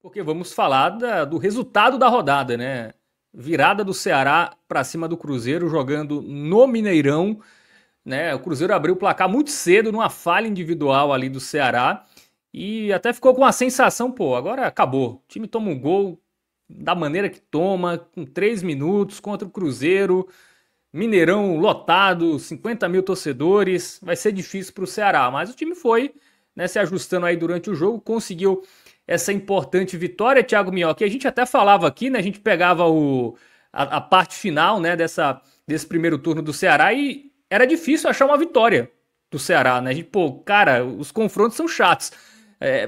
Porque vamos falar do resultado da rodada, né? Virada do Ceará para cima do Cruzeiro, jogando no Mineirão, né? O Cruzeiro abriu o placar muito cedo, numa falha individual ali do Ceará, e até ficou com a sensação, pô, agora acabou. O time toma um gol da maneira que toma, com 3 minutos contra o Cruzeiro, Mineirão lotado, 50 mil torcedores, vai ser difícil para o Ceará, mas o time foi, né, se ajustando aí durante o jogo, conseguiu essa importante vitória, Thiago Minhoca. E a gente até falava aqui, né, a gente pegava a parte final, né, desse primeiro turno do Ceará e era difícil achar uma vitória do Ceará, né? A gente, pô, cara, os confrontos são chatos.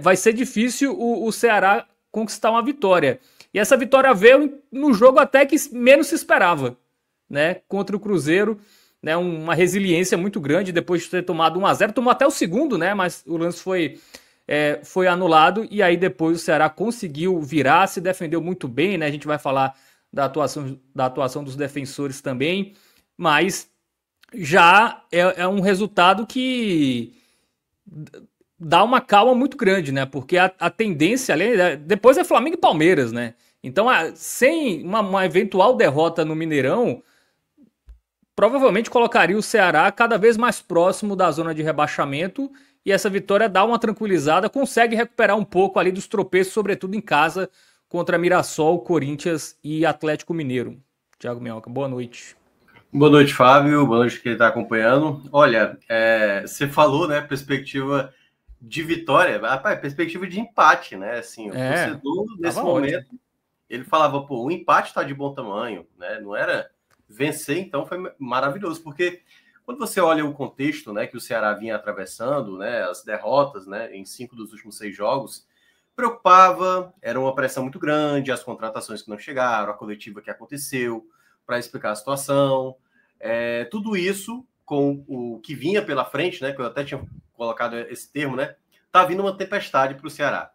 Vai ser difícil o Ceará conquistar uma vitória. E essa vitória veio no jogo até que menos se esperava, né, contra o Cruzeiro, né, uma resiliência muito grande depois de ter tomado 1-0, tomou até o segundo, né, mas o lance foi anulado e aí depois o Ceará conseguiu virar, se defendeu muito bem, né, a gente vai falar da atuação dos defensores também, mas já é um resultado que dá uma calma muito grande, né? Porque a tendência ali, depois é Flamengo e Palmeiras, né? Então, sem uma eventual derrota no Mineirão, provavelmente colocaria o Ceará cada vez mais próximo da zona de rebaixamento e essa vitória dá uma tranquilizada, consegue recuperar um pouco ali dos tropeços, sobretudo em casa, contra Mirassol, Corinthians e Atlético Mineiro. Thiago Minhoca, boa noite. Boa noite, Fábio. Boa noite quem está acompanhando. Olha, você falou, né, perspectiva de vitória, rapaz, perspectiva de empate, né? Assim, o torcedor, nesse Tava momento, ótimo. ele falava, pô, o empate está de bom tamanho, né? Não era vencer, então foi maravilhoso, porque quando você olha o contexto, né, que o Ceará vinha atravessando, né, as derrotas, né, em 5 dos últimos 6 jogos, preocupava, era uma pressão muito grande, as contratações que não chegaram, a coletiva que aconteceu, para explicar a situação, tudo isso com o que vinha pela frente, né, que eu até tinha colocado esse termo, né, tá vindo uma tempestade para o Ceará.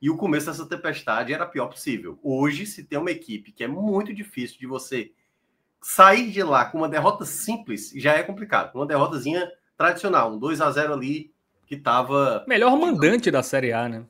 E o começo dessa tempestade era a pior possível. Hoje, se tem uma equipe que é muito difícil de você sair de lá com uma derrota simples, já é complicado. Uma derrotazinha tradicional, um 2-0 ali, que estava... Melhor mandante da Série A, né?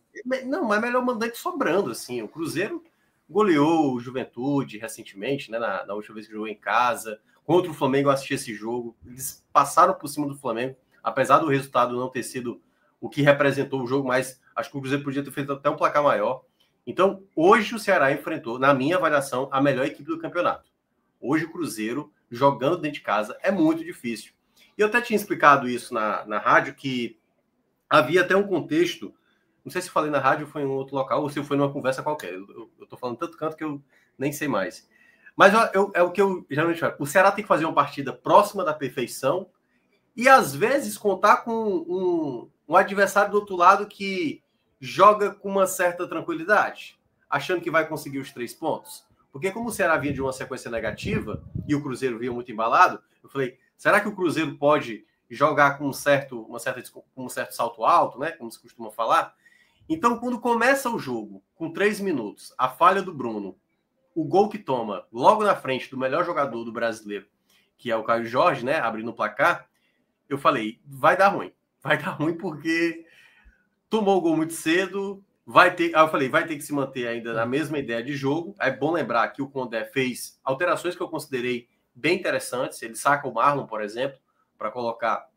Não, mas melhor mandante sobrando, assim. O Cruzeiro goleou o Juventude recentemente, né, na última vez que jogou em casa. Contra o Flamengo, eu assisti esse jogo. Eles passaram por cima do Flamengo, apesar do resultado não ter sido o que representou o jogo, mas acho que o Cruzeiro podia ter feito até um placar maior. Então, hoje o Ceará enfrentou, na minha avaliação, a melhor equipe do campeonato. Hoje o Cruzeiro, jogando dentro de casa, é muito difícil. E eu até tinha explicado isso na rádio, que havia até um contexto, não sei se falei na rádio ou foi em outro local, ou se foi numa conversa qualquer. Eu tô falando tanto canto que eu nem sei mais. Mas é o que eu geralmente falo. O Ceará tem que fazer uma partida próxima da perfeição e, às vezes, contar com um adversário do outro lado que joga com uma certa tranquilidade, achando que vai conseguir os 3 pontos. Porque como o Ceará vinha de uma sequência negativa e o Cruzeiro vinha muito embalado, eu falei, será que o Cruzeiro pode jogar com um certo salto alto, né? Como se costuma falar? Então, quando começa o jogo, com 3 minutos, a falha do Bruno, o gol que toma logo na frente do melhor jogador do brasileiro, que é o Caio Jorge, né? Abrindo o placar, eu falei, vai dar ruim. Vai dar ruim porque tomou o gol muito cedo, aí eu falei, vai ter que se manter ainda na mesma ideia de jogo. É bom lembrar que o Condé fez alterações que eu considerei bem interessantes. Ele saca o Marlon, por exemplo, para colocar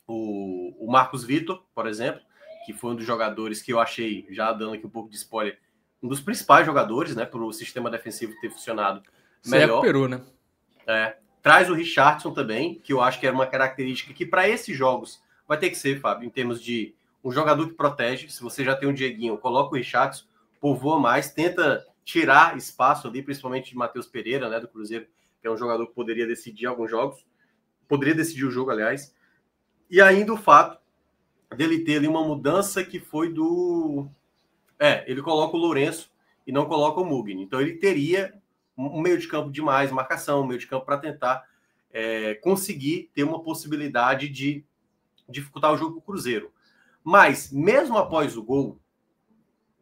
o Marcos Vitor, por exemplo, que foi um dos jogadores que eu achei, já dando aqui um pouco de spoiler, um dos principais jogadores, né, para o sistema defensivo ter funcionado Você melhor. recuperou, né? Traz o Richardson também, que eu acho que era uma característica que para esses jogos vai ter que ser, Fábio, em termos de um jogador que protege. Se você já tem um Dieguinho, coloca o Richardson, povoa mais, tenta tirar espaço ali, principalmente de Matheus Pereira, né, do Cruzeiro, que é um jogador que poderia decidir alguns jogos, poderia decidir o jogo, aliás. E ainda o fato dele ter ali uma mudança que foi do... ele coloca o Lourenço e não coloca o Mugni. Então ele teria um meio de campo de mais marcação, um meio de campo para tentar conseguir ter uma possibilidade de dificultar o jogo para o Cruzeiro. Mas, mesmo após o gol,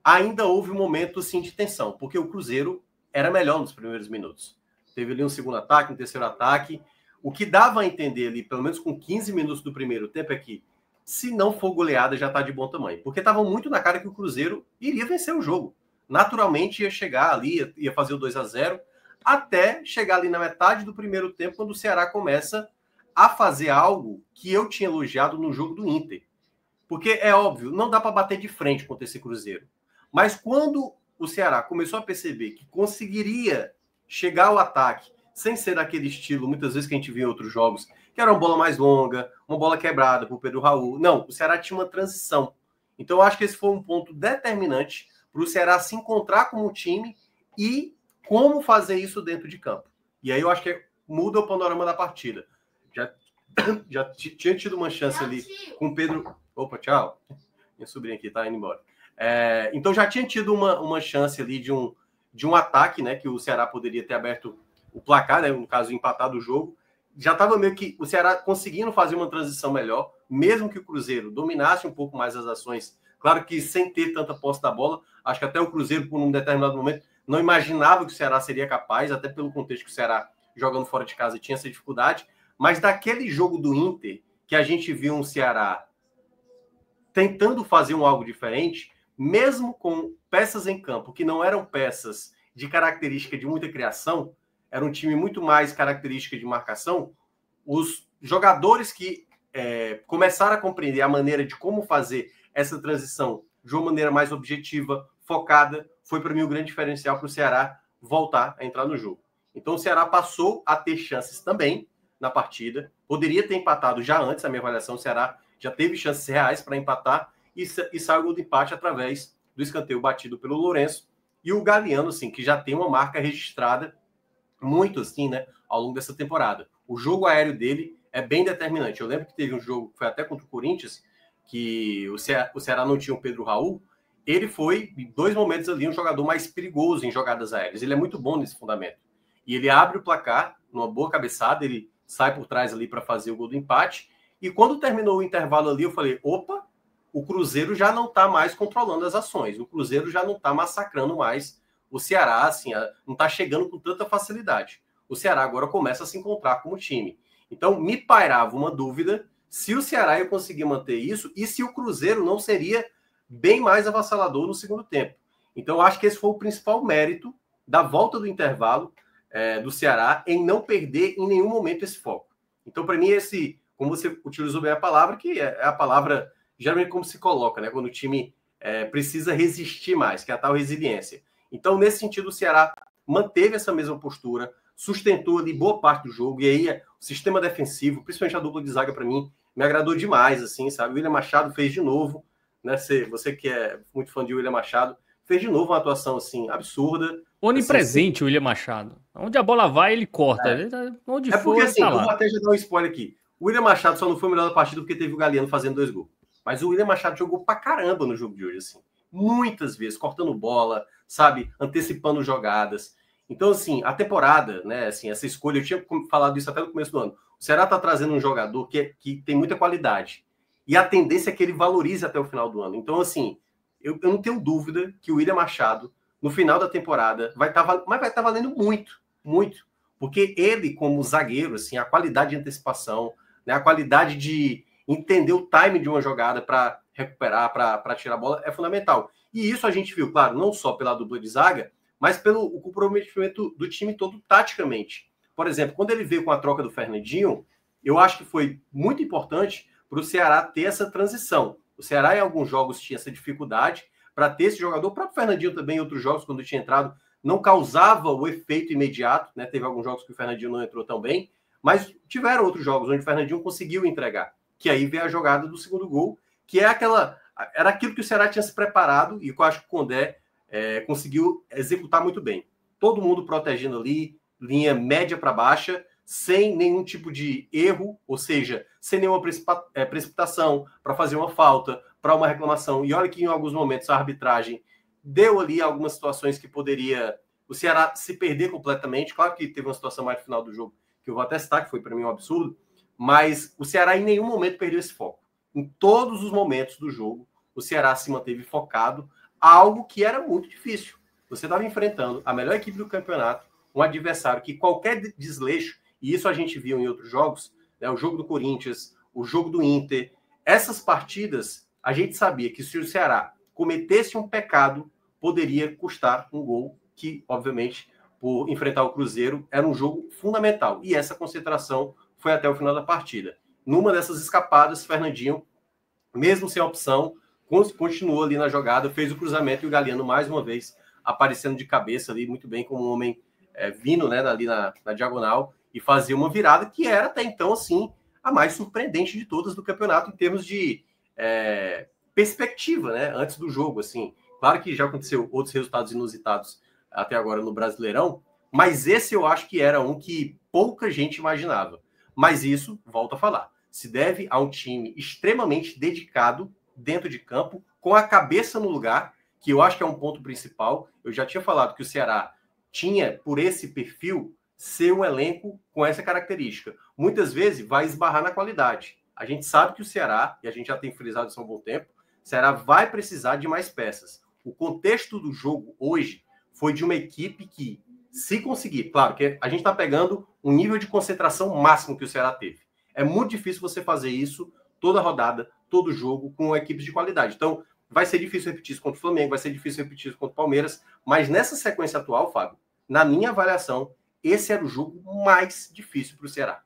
ainda houve um momento assim, de tensão, porque o Cruzeiro era melhor nos primeiros minutos. Teve ali um segundo ataque, um terceiro ataque. O que dava a entender ali, pelo menos com 15 minutos do primeiro tempo, é que se não for goleada, já está de bom tamanho. Porque estava muito na cara que o Cruzeiro iria vencer o jogo. naturalmente ia chegar ali, ia fazer o 2-0, até chegar ali na metade do primeiro tempo, quando o Ceará começa a fazer algo que eu tinha elogiado no jogo do Inter. Porque é óbvio, não dá para bater de frente contra esse Cruzeiro. Mas quando o Ceará começou a perceber que conseguiria chegar ao ataque, sem ser daquele estilo, muitas vezes que a gente viu em outros jogos, que era uma bola mais longa, uma bola quebrada para o Pedro Raul. Não, o Ceará tinha uma transição. Então, eu acho que esse foi um ponto determinante para o Ceará se encontrar como time e como fazer isso dentro de campo. E aí eu acho que muda o panorama da partida. Já tinha tido uma chance ali com o Pedro... Opa, tchau. Minha sobrinha aqui tá indo embora. Então já tinha tido uma chance ali de um ataque, né? Que o Ceará poderia ter aberto o placar, né? No caso, empatado o jogo. Já estava meio que o Ceará conseguindo fazer uma transição melhor, mesmo que o Cruzeiro dominasse um pouco mais as ações. Claro que sem ter tanta posse da bola, acho que até o Cruzeiro, por um determinado momento, não imaginava que o Ceará seria capaz, até pelo contexto que o Ceará, jogando fora de casa, tinha essa dificuldade. Mas daquele jogo do Inter, que a gente viu um Ceará tentando fazer algo diferente, mesmo com peças em campo que não eram peças de característica de muita criação, era um time muito mais característica de marcação, os jogadores que começaram a compreender a maneira de como fazer essa transição de uma maneira mais objetiva, focada, foi para mim o grande diferencial para o Ceará voltar a entrar no jogo. Então o Ceará passou a ter chances também na partida, poderia ter empatado já antes, a minha avaliação, o Ceará já teve chances reais para empatar e saiu o gol de empate através do escanteio batido pelo Lourenço. E o Galeano, assim, que já tem uma marca registrada muito assim, né, ao longo dessa temporada. O jogo aéreo dele é bem determinante. Eu lembro que teve um jogo, foi até contra o Corinthians, que o Ceará não tinha o Pedro Raul. Ele foi, em 2 momentos ali, um jogador mais perigoso em jogadas aéreas. Ele é muito bom nesse fundamento. E ele abre o placar, numa boa cabeçada, ele sai por trás ali para fazer o gol do empate. E quando terminou o intervalo ali, eu falei, opa, o Cruzeiro já não está mais controlando as ações. O Cruzeiro já não está massacrando mais o Ceará, assim, não está chegando com tanta facilidade. O Ceará agora começa a se encontrar como time. Então, me pairava uma dúvida se o Ceará ia conseguir manter isso e se o Cruzeiro não seria bem mais avassalador no segundo tempo. Então, eu acho que esse foi o principal mérito da volta do intervalo do Ceará em não perder em nenhum momento esse foco. Então, para mim, como você utilizou bem a palavra, que é a palavra geralmente como se coloca, né? Quando o time precisa resistir mais, que é a tal resiliência. Então, nesse sentido, o Ceará manteve essa mesma postura, sustentou ali boa parte do jogo, e aí o sistema defensivo, principalmente a dupla de zaga, para mim, me agradou demais, assim, sabe? O William Machado fez de novo, né? Você que é muito fã de William Machado, fez de novo uma atuação, assim, absurda. Onipresente, assim, o William Machado. Onde a bola vai, ele corta. Onde for, porque, assim, tá eu vou até já dar um spoiler aqui. O William Machado só não foi o melhor da partida porque teve o Galeano fazendo 2 gols. Mas o William Machado jogou pra caramba no jogo de hoje, assim. Muitas vezes, cortando bola, sabe? Antecipando jogadas. Então, assim, a temporada, né? Assim, essa escolha, eu tinha falado isso até no começo do ano. O Ceará tá trazendo um jogador que tem muita qualidade. E a tendência é que ele valorize até o final do ano. Então, assim, eu não tenho dúvida que o William Machado, no final da temporada, vai estar valendo muito, muito. Porque ele, como zagueiro, assim, a qualidade de antecipação, né, a qualidade de entender o time de uma jogada para recuperar, para tirar a bola, é fundamental. E isso a gente viu, claro, não só pela dupla de zaga, mas pelo comprometimento do time todo taticamente. Por exemplo, quando ele veio com a troca do Fernandinho, eu acho que foi muito importante para o Ceará ter essa transição. O Ceará, em alguns jogos, tinha essa dificuldade para ter esse jogador. O próprio Fernandinho também, em outros jogos, quando tinha entrado, não causava o efeito imediato, né? Teve alguns jogos que o Fernandinho não entrou tão bem, mas tiveram outros jogos onde o Fernandinho conseguiu entregar. Que aí veio a jogada do segundo gol, que era aquilo que o Ceará tinha se preparado e que eu acho que o Condé conseguiu executar muito bem. Todo mundo protegendo ali, linha média para baixa, sem nenhum tipo de erro, ou seja, sem nenhuma precipitação para fazer uma falta, para uma reclamação. E olha que em alguns momentos a arbitragem deu ali algumas situações que poderia o Ceará se perder completamente. Claro que teve uma situação mais no final do jogo que eu vou até citar, que foi para mim um absurdo, mas o Ceará em nenhum momento perdeu esse foco. Em todos os momentos do jogo, o Ceará se manteve focado, algo que era muito difícil. Você estava enfrentando a melhor equipe do campeonato, um adversário que qualquer desleixo, e isso a gente viu em outros jogos, né, o jogo do Corinthians, o jogo do Inter, essas partidas, a gente sabia que se o Ceará cometesse um pecado, poderia custar um gol que, obviamente, por enfrentar o Cruzeiro, era um jogo fundamental. E essa concentração foi até o final da partida. Numa dessas escapadas, Fernandinho, mesmo sem opção, continuou ali na jogada, fez o cruzamento e o Galeno, mais uma vez, aparecendo de cabeça ali, muito bem, como um homem vindo, né, ali na diagonal, e fazia uma virada que era, até então, assim, a mais surpreendente de todas do campeonato, em termos de perspectiva, né, antes do jogo, assim. Claro que já aconteceu outros resultados inusitados até agora no Brasileirão, mas esse eu acho que era um que pouca gente imaginava. Mas isso, volto a falar, se deve a um time extremamente dedicado dentro de campo, com a cabeça no lugar, que eu acho que é um ponto principal. Eu já tinha falado que o Ceará tinha, por esse perfil, ser um elenco com essa característica. Muitas vezes vai esbarrar na qualidade. A gente sabe que o Ceará, e a gente já tem frisado isso há um bom tempo, o Ceará vai precisar de mais peças. O contexto do jogo hoje foi de uma equipe que, se conseguir, claro que a gente está pegando um nível de concentração máximo que o Ceará teve. É muito difícil você fazer isso toda rodada, todo jogo, com equipes de qualidade. Então, vai ser difícil repetir isso contra o Flamengo, vai ser difícil repetir isso contra o Palmeiras, mas nessa sequência atual, Fábio, na minha avaliação, esse era o jogo mais difícil para o Ceará.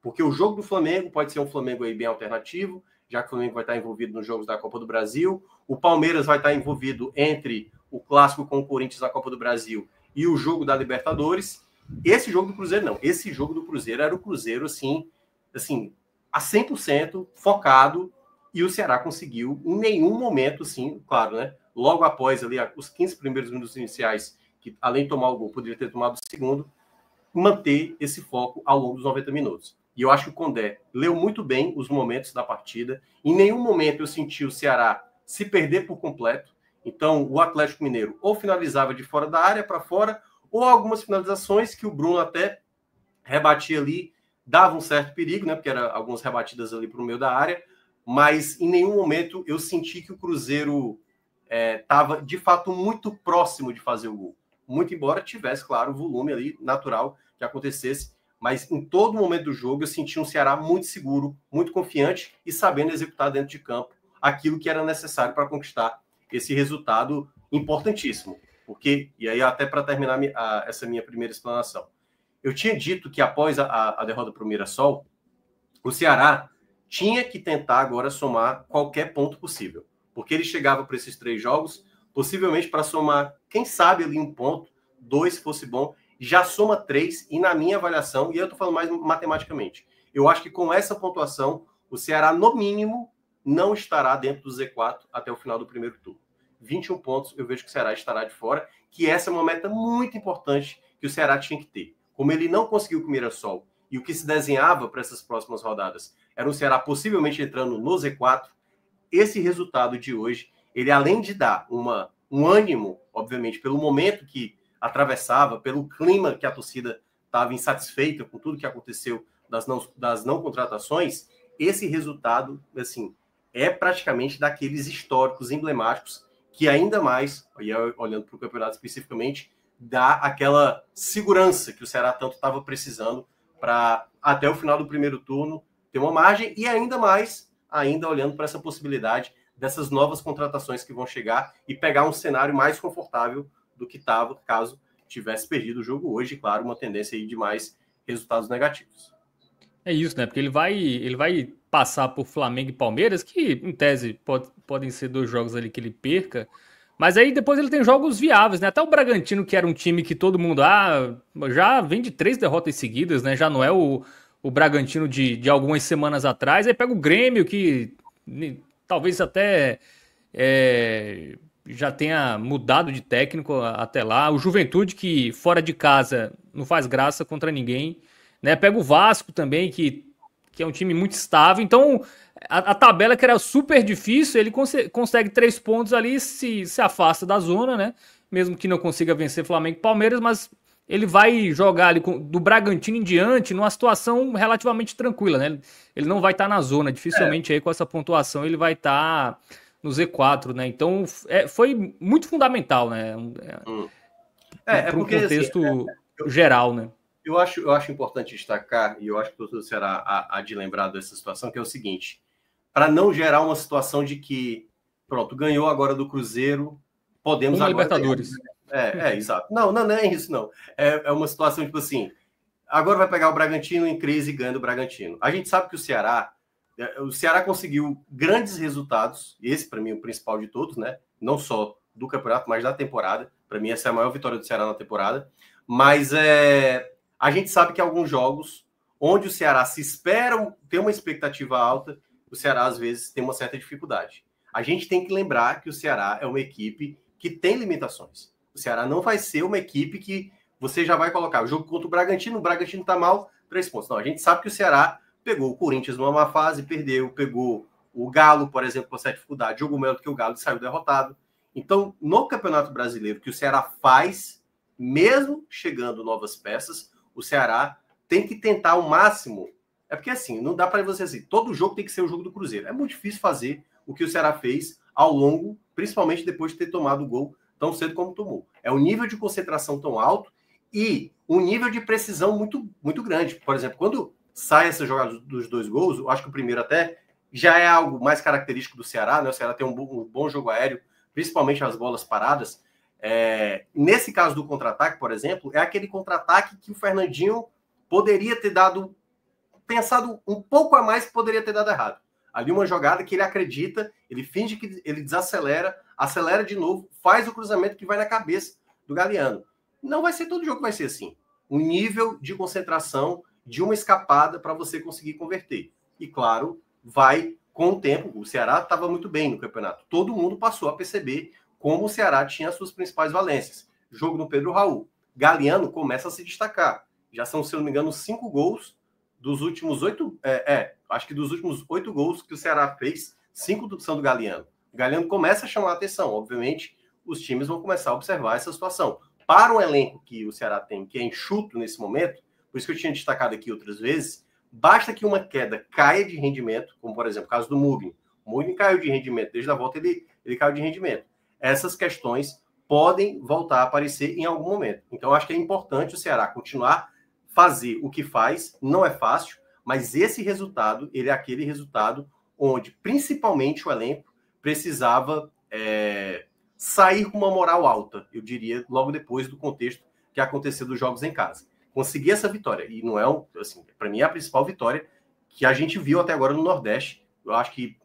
Porque o jogo do Flamengo pode ser um Flamengo aí bem alternativo, já que o Flamengo vai estar envolvido nos jogos da Copa do Brasil, o Palmeiras vai estar envolvido entre o clássico com o Corinthians na Copa do Brasil e o jogo da Libertadores. Esse jogo do Cruzeiro não. Esse jogo do Cruzeiro era o Cruzeiro, assim a 100% focado, e o Ceará conseguiu, em nenhum momento, assim, claro, né? Logo após ali os 15 primeiros minutos iniciais, que além de tomar o gol, poderia ter tomado o segundo, manter esse foco ao longo dos 90 minutos. E eu acho que o Condé leu muito bem os momentos da partida. Em nenhum momento eu senti o Ceará se perder por completo. Então, o Atlético Mineiro ou finalizava de fora da área para fora, ou algumas finalizações que o Bruno até rebatia ali, dava um certo perigo, né? Porque eram algumas rebatidas ali para o meio da área, mas em nenhum momento eu senti que o Cruzeiro estava, de fato, muito próximo de fazer o gol. Muito embora tivesse, claro, o volume ali natural que acontecesse, mas em todo momento do jogo eu senti um Ceará muito seguro, muito confiante e sabendo executar dentro de campo aquilo que era necessário para conquistar esse resultado importantíssimo. Porque, e aí até para terminar essa minha primeira explanação, eu tinha dito que após a derrota para o Mirassol, o Ceará tinha que tentar agora somar qualquer ponto possível, porque ele chegava para esses 3 jogos, possivelmente para somar, quem sabe ali 1 ponto, 2 se fosse bom, já soma 3, e na minha avaliação, e eu estou falando mais matematicamente, eu acho que com essa pontuação, o Ceará, no mínimo, não estará dentro do Z4 até o final do primeiro turno. 21 pontos, eu vejo que o Ceará estará de fora, que essa é uma meta muito importante que o Ceará tinha que ter. Como ele não conseguiu com o Mirassol, e o que se desenhava para essas próximas rodadas era o Ceará possivelmente entrando no Z4, esse resultado de hoje, ele além de dar um ânimo, obviamente, pelo momento que atravessava, pelo clima que a torcida estava insatisfeita com tudo que aconteceu das não contratações, esse resultado, assim, é praticamente daqueles históricos emblemáticos que ainda mais, olhando para o campeonato especificamente, dá aquela segurança que o Ceará tanto estava precisando para, até o final do primeiro turno, ter uma margem, e ainda mais, ainda olhando para essa possibilidade dessas novas contratações que vão chegar e pegar um cenário mais confortável do que estava, caso tivesse perdido o jogo hoje. Claro, uma tendência aí de mais resultados negativos. É isso, né? Porque ele vai passar por Flamengo e Palmeiras, que em tese podem ser 2 jogos ali que ele perca, mas aí depois ele tem jogos viáveis, né? Até o Bragantino, que era um time que todo mundo já vem de 3 derrotas seguidas, né? Já não é o Bragantino de algumas semanas atrás. Aí pega o Grêmio, que talvez até já tenha mudado de técnico até lá. O Juventude, que fora de casa não faz graça contra ninguém, né? Pega o Vasco também, que é um time muito estável. Então, a tabela, que era super difícil, ele consegue 3 pontos ali e se afasta da zona, né? Mesmo que não consiga vencer Flamengo e Palmeiras, mas ele vai jogar ali do Bragantino em diante numa situação relativamente tranquila, né? Ele não vai estar na zona, dificilmente aí com essa pontuação ele vai estar no Z4, né? Então, foi muito fundamental, né? Para um porque, contexto assim, geral, né? Eu acho importante destacar, e eu acho que o doutor Ceará há de lembrar dessa situação, que é o seguinte: para não gerar uma situação de que, pronto, ganhou agora do Cruzeiro, podemos Uma agora... Libertadores. Exato. Não é isso, não. É uma situação, tipo assim, agora vai pegar o Bragantino em crise e ganha do Bragantino. A gente sabe que o Ceará conseguiu grandes resultados, esse para mim é o principal de todos, né? Não só do campeonato, mas da temporada. Para mim essa é a maior vitória do Ceará na temporada. Mas a gente sabe que alguns jogos onde o Ceará se espera ter uma expectativa alta, o Ceará às vezes tem uma certa dificuldade. A gente tem que lembrar que o Ceará é uma equipe que tem limitações. O Ceará não vai ser uma equipe que você já vai colocar o jogo contra o Bragantino tá mal, 3 pontos. Não, a gente sabe que o Ceará pegou o Corinthians numa má fase, pegou o Galo, por exemplo, com certa dificuldade, jogou melhor do que o Galo e saiu derrotado. Então, no Campeonato Brasileiro, que o Ceará faz, mesmo chegando novas peças, o Ceará tem que tentar ao máximo. É porque assim, não dá para você assim, todo jogo tem que ser o jogo do Cruzeiro. É muito difícil fazer o que o Ceará fez ao longo, principalmente depois de ter tomado o gol tão cedo como tomou. É um nível de concentração tão alto e um nível de precisão muito, muito grande. Por exemplo, quando sai essa jogada dos 2 gols, eu acho que o primeiro até já é algo mais característico do Ceará, né? O Ceará tem um bom jogo aéreo, principalmente as bolas paradas. Nesse caso do contra-ataque, por exemplo, é aquele contra-ataque que o Fernandinho poderia ter pensado um pouco a mais, que poderia ter dado errado. Ali uma jogada que ele acredita, ele finge que ele desacelera, acelera de novo, faz o cruzamento que vai na cabeça do Galeano. Não vai ser todo jogo que vai ser assim. Um nível de concentração, de uma escapada para você conseguir converter. E claro, vai com o tempo. O Ceará estava muito bem no campeonato. Todo mundo passou a perceber como o Ceará tinha as suas principais valências. Jogo no Pedro Raul. Galeano começa a se destacar. Já são, se eu não me engano, 5 gols dos últimos 8... acho que dos últimos 8 gols que o Ceará fez, 5 são do Galeano. O Galeano começa a chamar a atenção. Obviamente, os times vão começar a observar essa situação. Para um elenco que o Ceará tem, que é enxuto nesse momento, por isso que eu tinha destacado aqui outras vezes, basta que uma queda caia de rendimento, como por exemplo o caso do Mugni. O Mugni caiu de rendimento, desde a volta ele caiu de rendimento. Essas questões podem voltar a aparecer em algum momento. Então, acho que é importante o Ceará continuar fazer o que faz, não é fácil, mas esse resultado, ele é aquele resultado onde, principalmente, o elenco precisava sair com uma moral alta, eu diria, logo depois do contexto que aconteceu dos jogos em casa. Conseguir essa vitória, e não é, assim, para mim é a principal vitória que a gente viu até agora no Nordeste. Eu acho que,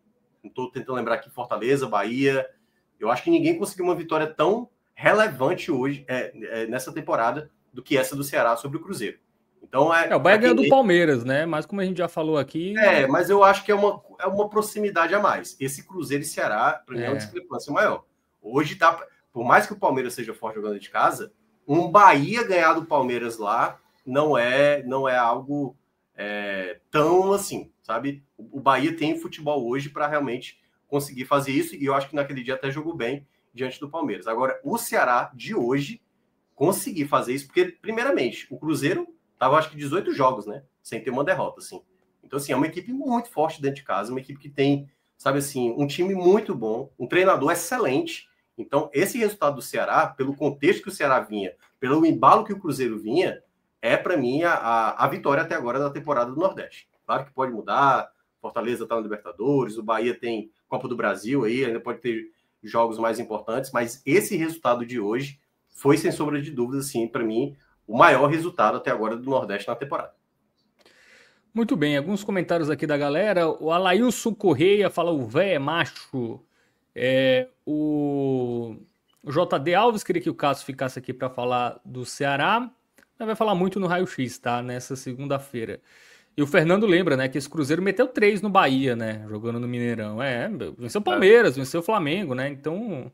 estou tentando lembrar aqui, Fortaleza, Bahia, eu acho que ninguém conseguiu uma vitória tão relevante hoje, nessa temporada, do que essa do Ceará sobre o Cruzeiro. Então, o Bahia ganhou do Palmeiras, né? Mas como a gente já falou aqui... mas eu acho que é uma proximidade a mais. Esse Cruzeiro e Ceará, para mim, é uma discrepância maior. Hoje, por mais que o Palmeiras seja forte jogando de casa, um Bahia ganhar do Palmeiras lá não é algo tão assim, sabe? O Bahia tem futebol hoje para realmente conseguir fazer isso, e eu acho que naquele dia até jogou bem diante do Palmeiras. Agora, o Ceará de hoje conseguir fazer isso, porque, primeiramente, o Cruzeiro estava, acho que, 18 jogos, né? Sem ter uma derrota, assim. Então, assim, é uma equipe muito forte dentro de casa, uma equipe que tem, sabe assim, um time muito bom, um treinador excelente. Então, esse resultado do Ceará, pelo contexto que o Ceará vinha, pelo embalo que o Cruzeiro vinha, para mim, a vitória até agora da temporada do Nordeste. Claro que pode mudar, Fortaleza está na Libertadores, o Bahia tem Copa do Brasil aí, ainda pode ter jogos mais importantes, mas esse resultado de hoje foi, sem sombra de dúvidas, assim, para mim, o maior resultado até agora do Nordeste na temporada. Muito bem, alguns comentários aqui da galera. O Alailson Correia fala: o véi é macho. O JD Alves queria que o Cássio ficasse aqui para falar do Ceará. Mas vai falar muito no raio-x, tá? Nessa segunda-feira. E o Fernando lembra, né, que esse Cruzeiro meteu 3 no Bahia, né? Jogando no Mineirão. Venceu o Palmeiras, venceu o Flamengo, né? Então,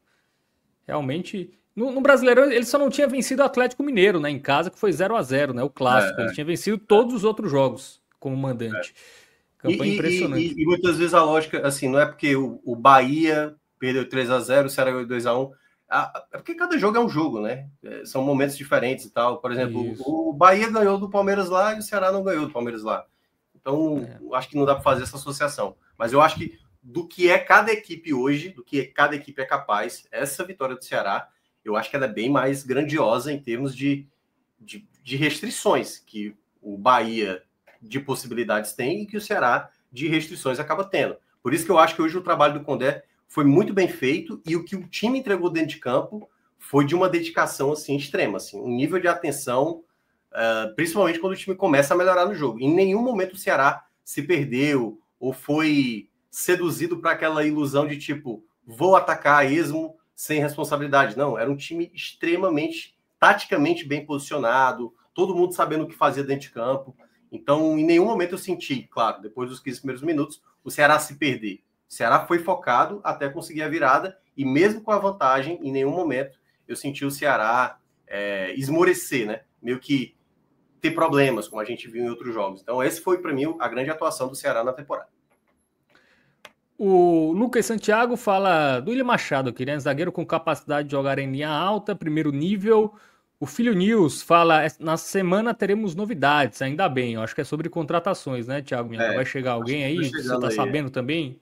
realmente... No Brasileirão, ele só não tinha vencido o Atlético Mineiro, né? Em casa, que foi 0-0, né? O clássico. Ele tinha vencido todos os outros jogos como mandante. Campanha impressionante. E muitas vezes a lógica, assim, não é porque o Bahia perdeu 3-0, o Ceará ganhou 2-1. É porque cada jogo é um jogo, né? São momentos diferentes e tal. Por exemplo, o Bahia ganhou do Palmeiras lá e o Ceará não ganhou do Palmeiras lá. Então, acho que não dá para fazer essa associação. Mas eu acho que do que é cada equipe hoje, do que cada equipe é capaz, essa vitória do Ceará, eu acho que ela é bem mais grandiosa em termos de restrições que o Bahia de possibilidades tem e que o Ceará de restrições acaba tendo. Por isso que eu acho que hoje o trabalho do Condé foi muito bem feito, e o que o time entregou dentro de campo foi de uma dedicação assim, extrema, assim, um nível de atenção, principalmente quando o time começa a melhorar no jogo. Em nenhum momento o Ceará se perdeu ou foi seduzido para aquela ilusão de tipo, vou atacar a esmo sem responsabilidade. Não, era um time extremamente, taticamente bem posicionado, todo mundo sabendo o que fazia dentro de campo. Então, em nenhum momento eu senti, claro, depois dos 15 primeiros minutos, o Ceará se perder. O Ceará foi focado até conseguir a virada, e mesmo com a vantagem, em nenhum momento eu senti o Ceará esmorecer, né? Meio que ter problemas, como a gente viu em outros jogos. Então, esse foi, para mim, a grande atuação do Ceará na temporada. O Lucas Santiago fala do William Machado aqui, né? Zagueiro com capacidade de jogar em linha alta, primeiro nível. O Filho News fala, na semana teremos novidades, ainda bem. Eu acho que é sobre contratações, né, Thiago Minhoca? Vai chegar alguém aí? Você tá sabendo também?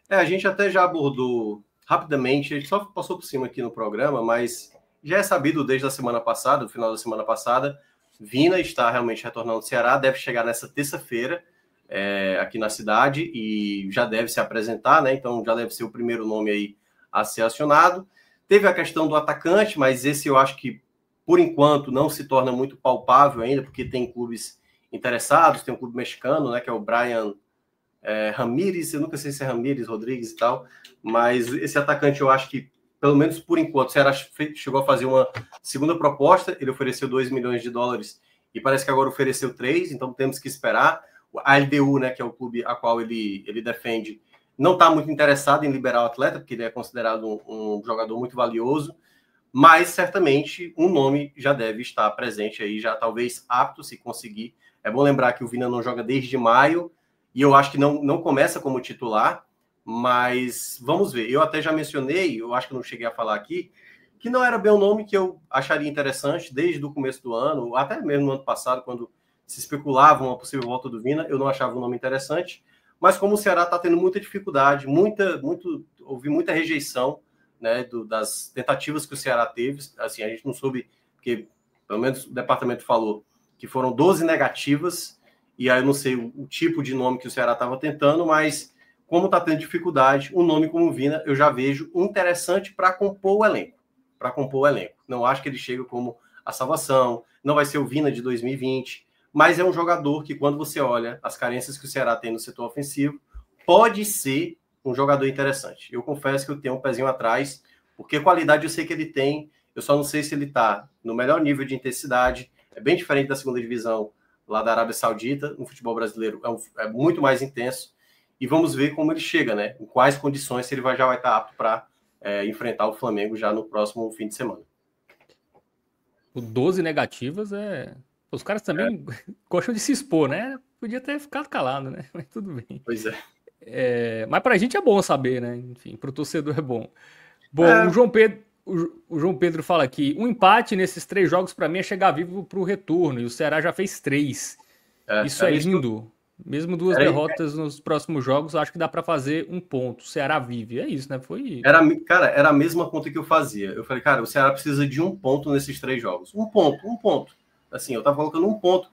A gente até já abordou rapidamente, a gente só passou por cima aqui no programa, mas já é sabido desde a semana passada, no final da semana passada, Vina está realmente retornando ao Ceará, deve chegar nessa terça-feira aqui na cidade e já deve se apresentar, né? Então já deve ser o primeiro nome aí a ser acionado. Teve a questão do atacante, mas esse eu acho que, por enquanto, não se torna muito palpável ainda, porque tem clubes interessados, tem um clube mexicano, né, que é o Brian Ramírez, eu nunca sei se é Ramírez, Rodrigues e tal, mas esse atacante eu acho que, pelo menos por enquanto, o Ceará chegou a fazer uma segunda proposta, ele ofereceu 2 milhões de dólares e parece que agora ofereceu 3, então temos que esperar. A LDU, né, que é o clube a qual ele defende, não está muito interessado em liberar o atleta, porque ele é considerado um jogador muito valioso, mas certamente um nome já deve estar presente aí, já talvez apto se conseguir. É bom lembrar que o Vina não joga desde maio, e eu acho que não começa como titular, mas vamos ver. Eu até já mencionei, eu acho que não cheguei a falar aqui, que não era bem um nome que eu acharia interessante desde o começo do ano, até mesmo no ano passado, quando se especulava uma possível volta do Vina, eu não achava um nome interessante, mas como o Ceará está tendo muita dificuldade, houve muita rejeição, né, das tentativas que o Ceará teve, assim, a gente não soube, porque pelo menos o departamento falou que foram 12 negativas, e aí eu não sei o tipo de nome que o Ceará estava tentando, mas como está tendo dificuldade, um nome como o Vina eu já vejo interessante para compor o elenco. Não acho que ele chega como a salvação, não vai ser o Vina de 2020, mas é um jogador que, quando você olha as carências que o Ceará tem no setor ofensivo, pode ser um jogador interessante. Eu confesso que eu tenho um pezinho atrás, porque qualidade eu sei que ele tem, eu só não sei se ele está no melhor nível de intensidade, é bem diferente da segunda divisão lá da Arábia Saudita, no futebol brasileiro é muito mais intenso, e vamos ver como ele chega, né? Em quais condições, se ele já vai estar apto para enfrentar o Flamengo já no próximo fim de semana. O 12 negativas Os caras também gostam de se expor, né? Podia ter ficado calado, né? Mas tudo bem. Pois é. Mas pra gente é bom saber, né? Enfim, pro torcedor é bom. Bom, o João Pedro fala aqui, um empate nesses 3 jogos pra mim é chegar vivo pro retorno, e o Ceará já fez 3. Isso é lindo. Mesmo 2 derrotas nos próximos jogos, acho que dá pra fazer 1 ponto. O Ceará vive, é isso, né? Era a mesma conta que eu fazia. Eu falei, cara, o Ceará precisa de 1 ponto nesses 3 jogos. 1 ponto. Assim, eu tava colocando 1 ponto.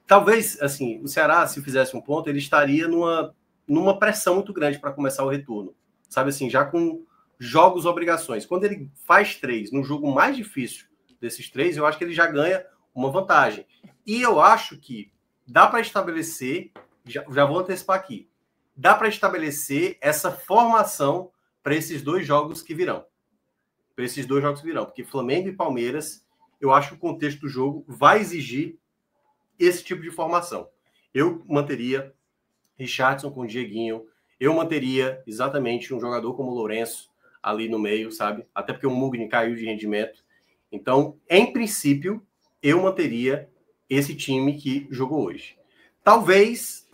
Talvez, assim, o Ceará, se fizesse 1 ponto, ele estaria numa pressão muito grande para começar o retorno. Sabe assim, já com jogos obrigações. Quando ele faz 3 no jogo mais difícil desses 3, eu acho que ele já ganha uma vantagem. E eu acho que dá para estabelecer, já vou antecipar aqui, dá para estabelecer essa formação para esses 2 jogos que virão. Porque Flamengo e Palmeiras, eu acho que o contexto do jogo vai exigir esse tipo de formação. Eu manteria Richardson com o Dieguinho, eu manteria exatamente um jogador como o Lourenço ali no meio, sabe? Até porque o Mugni caiu de rendimento. Então, em princípio, eu manteria esse time que jogou hoje. Talvez,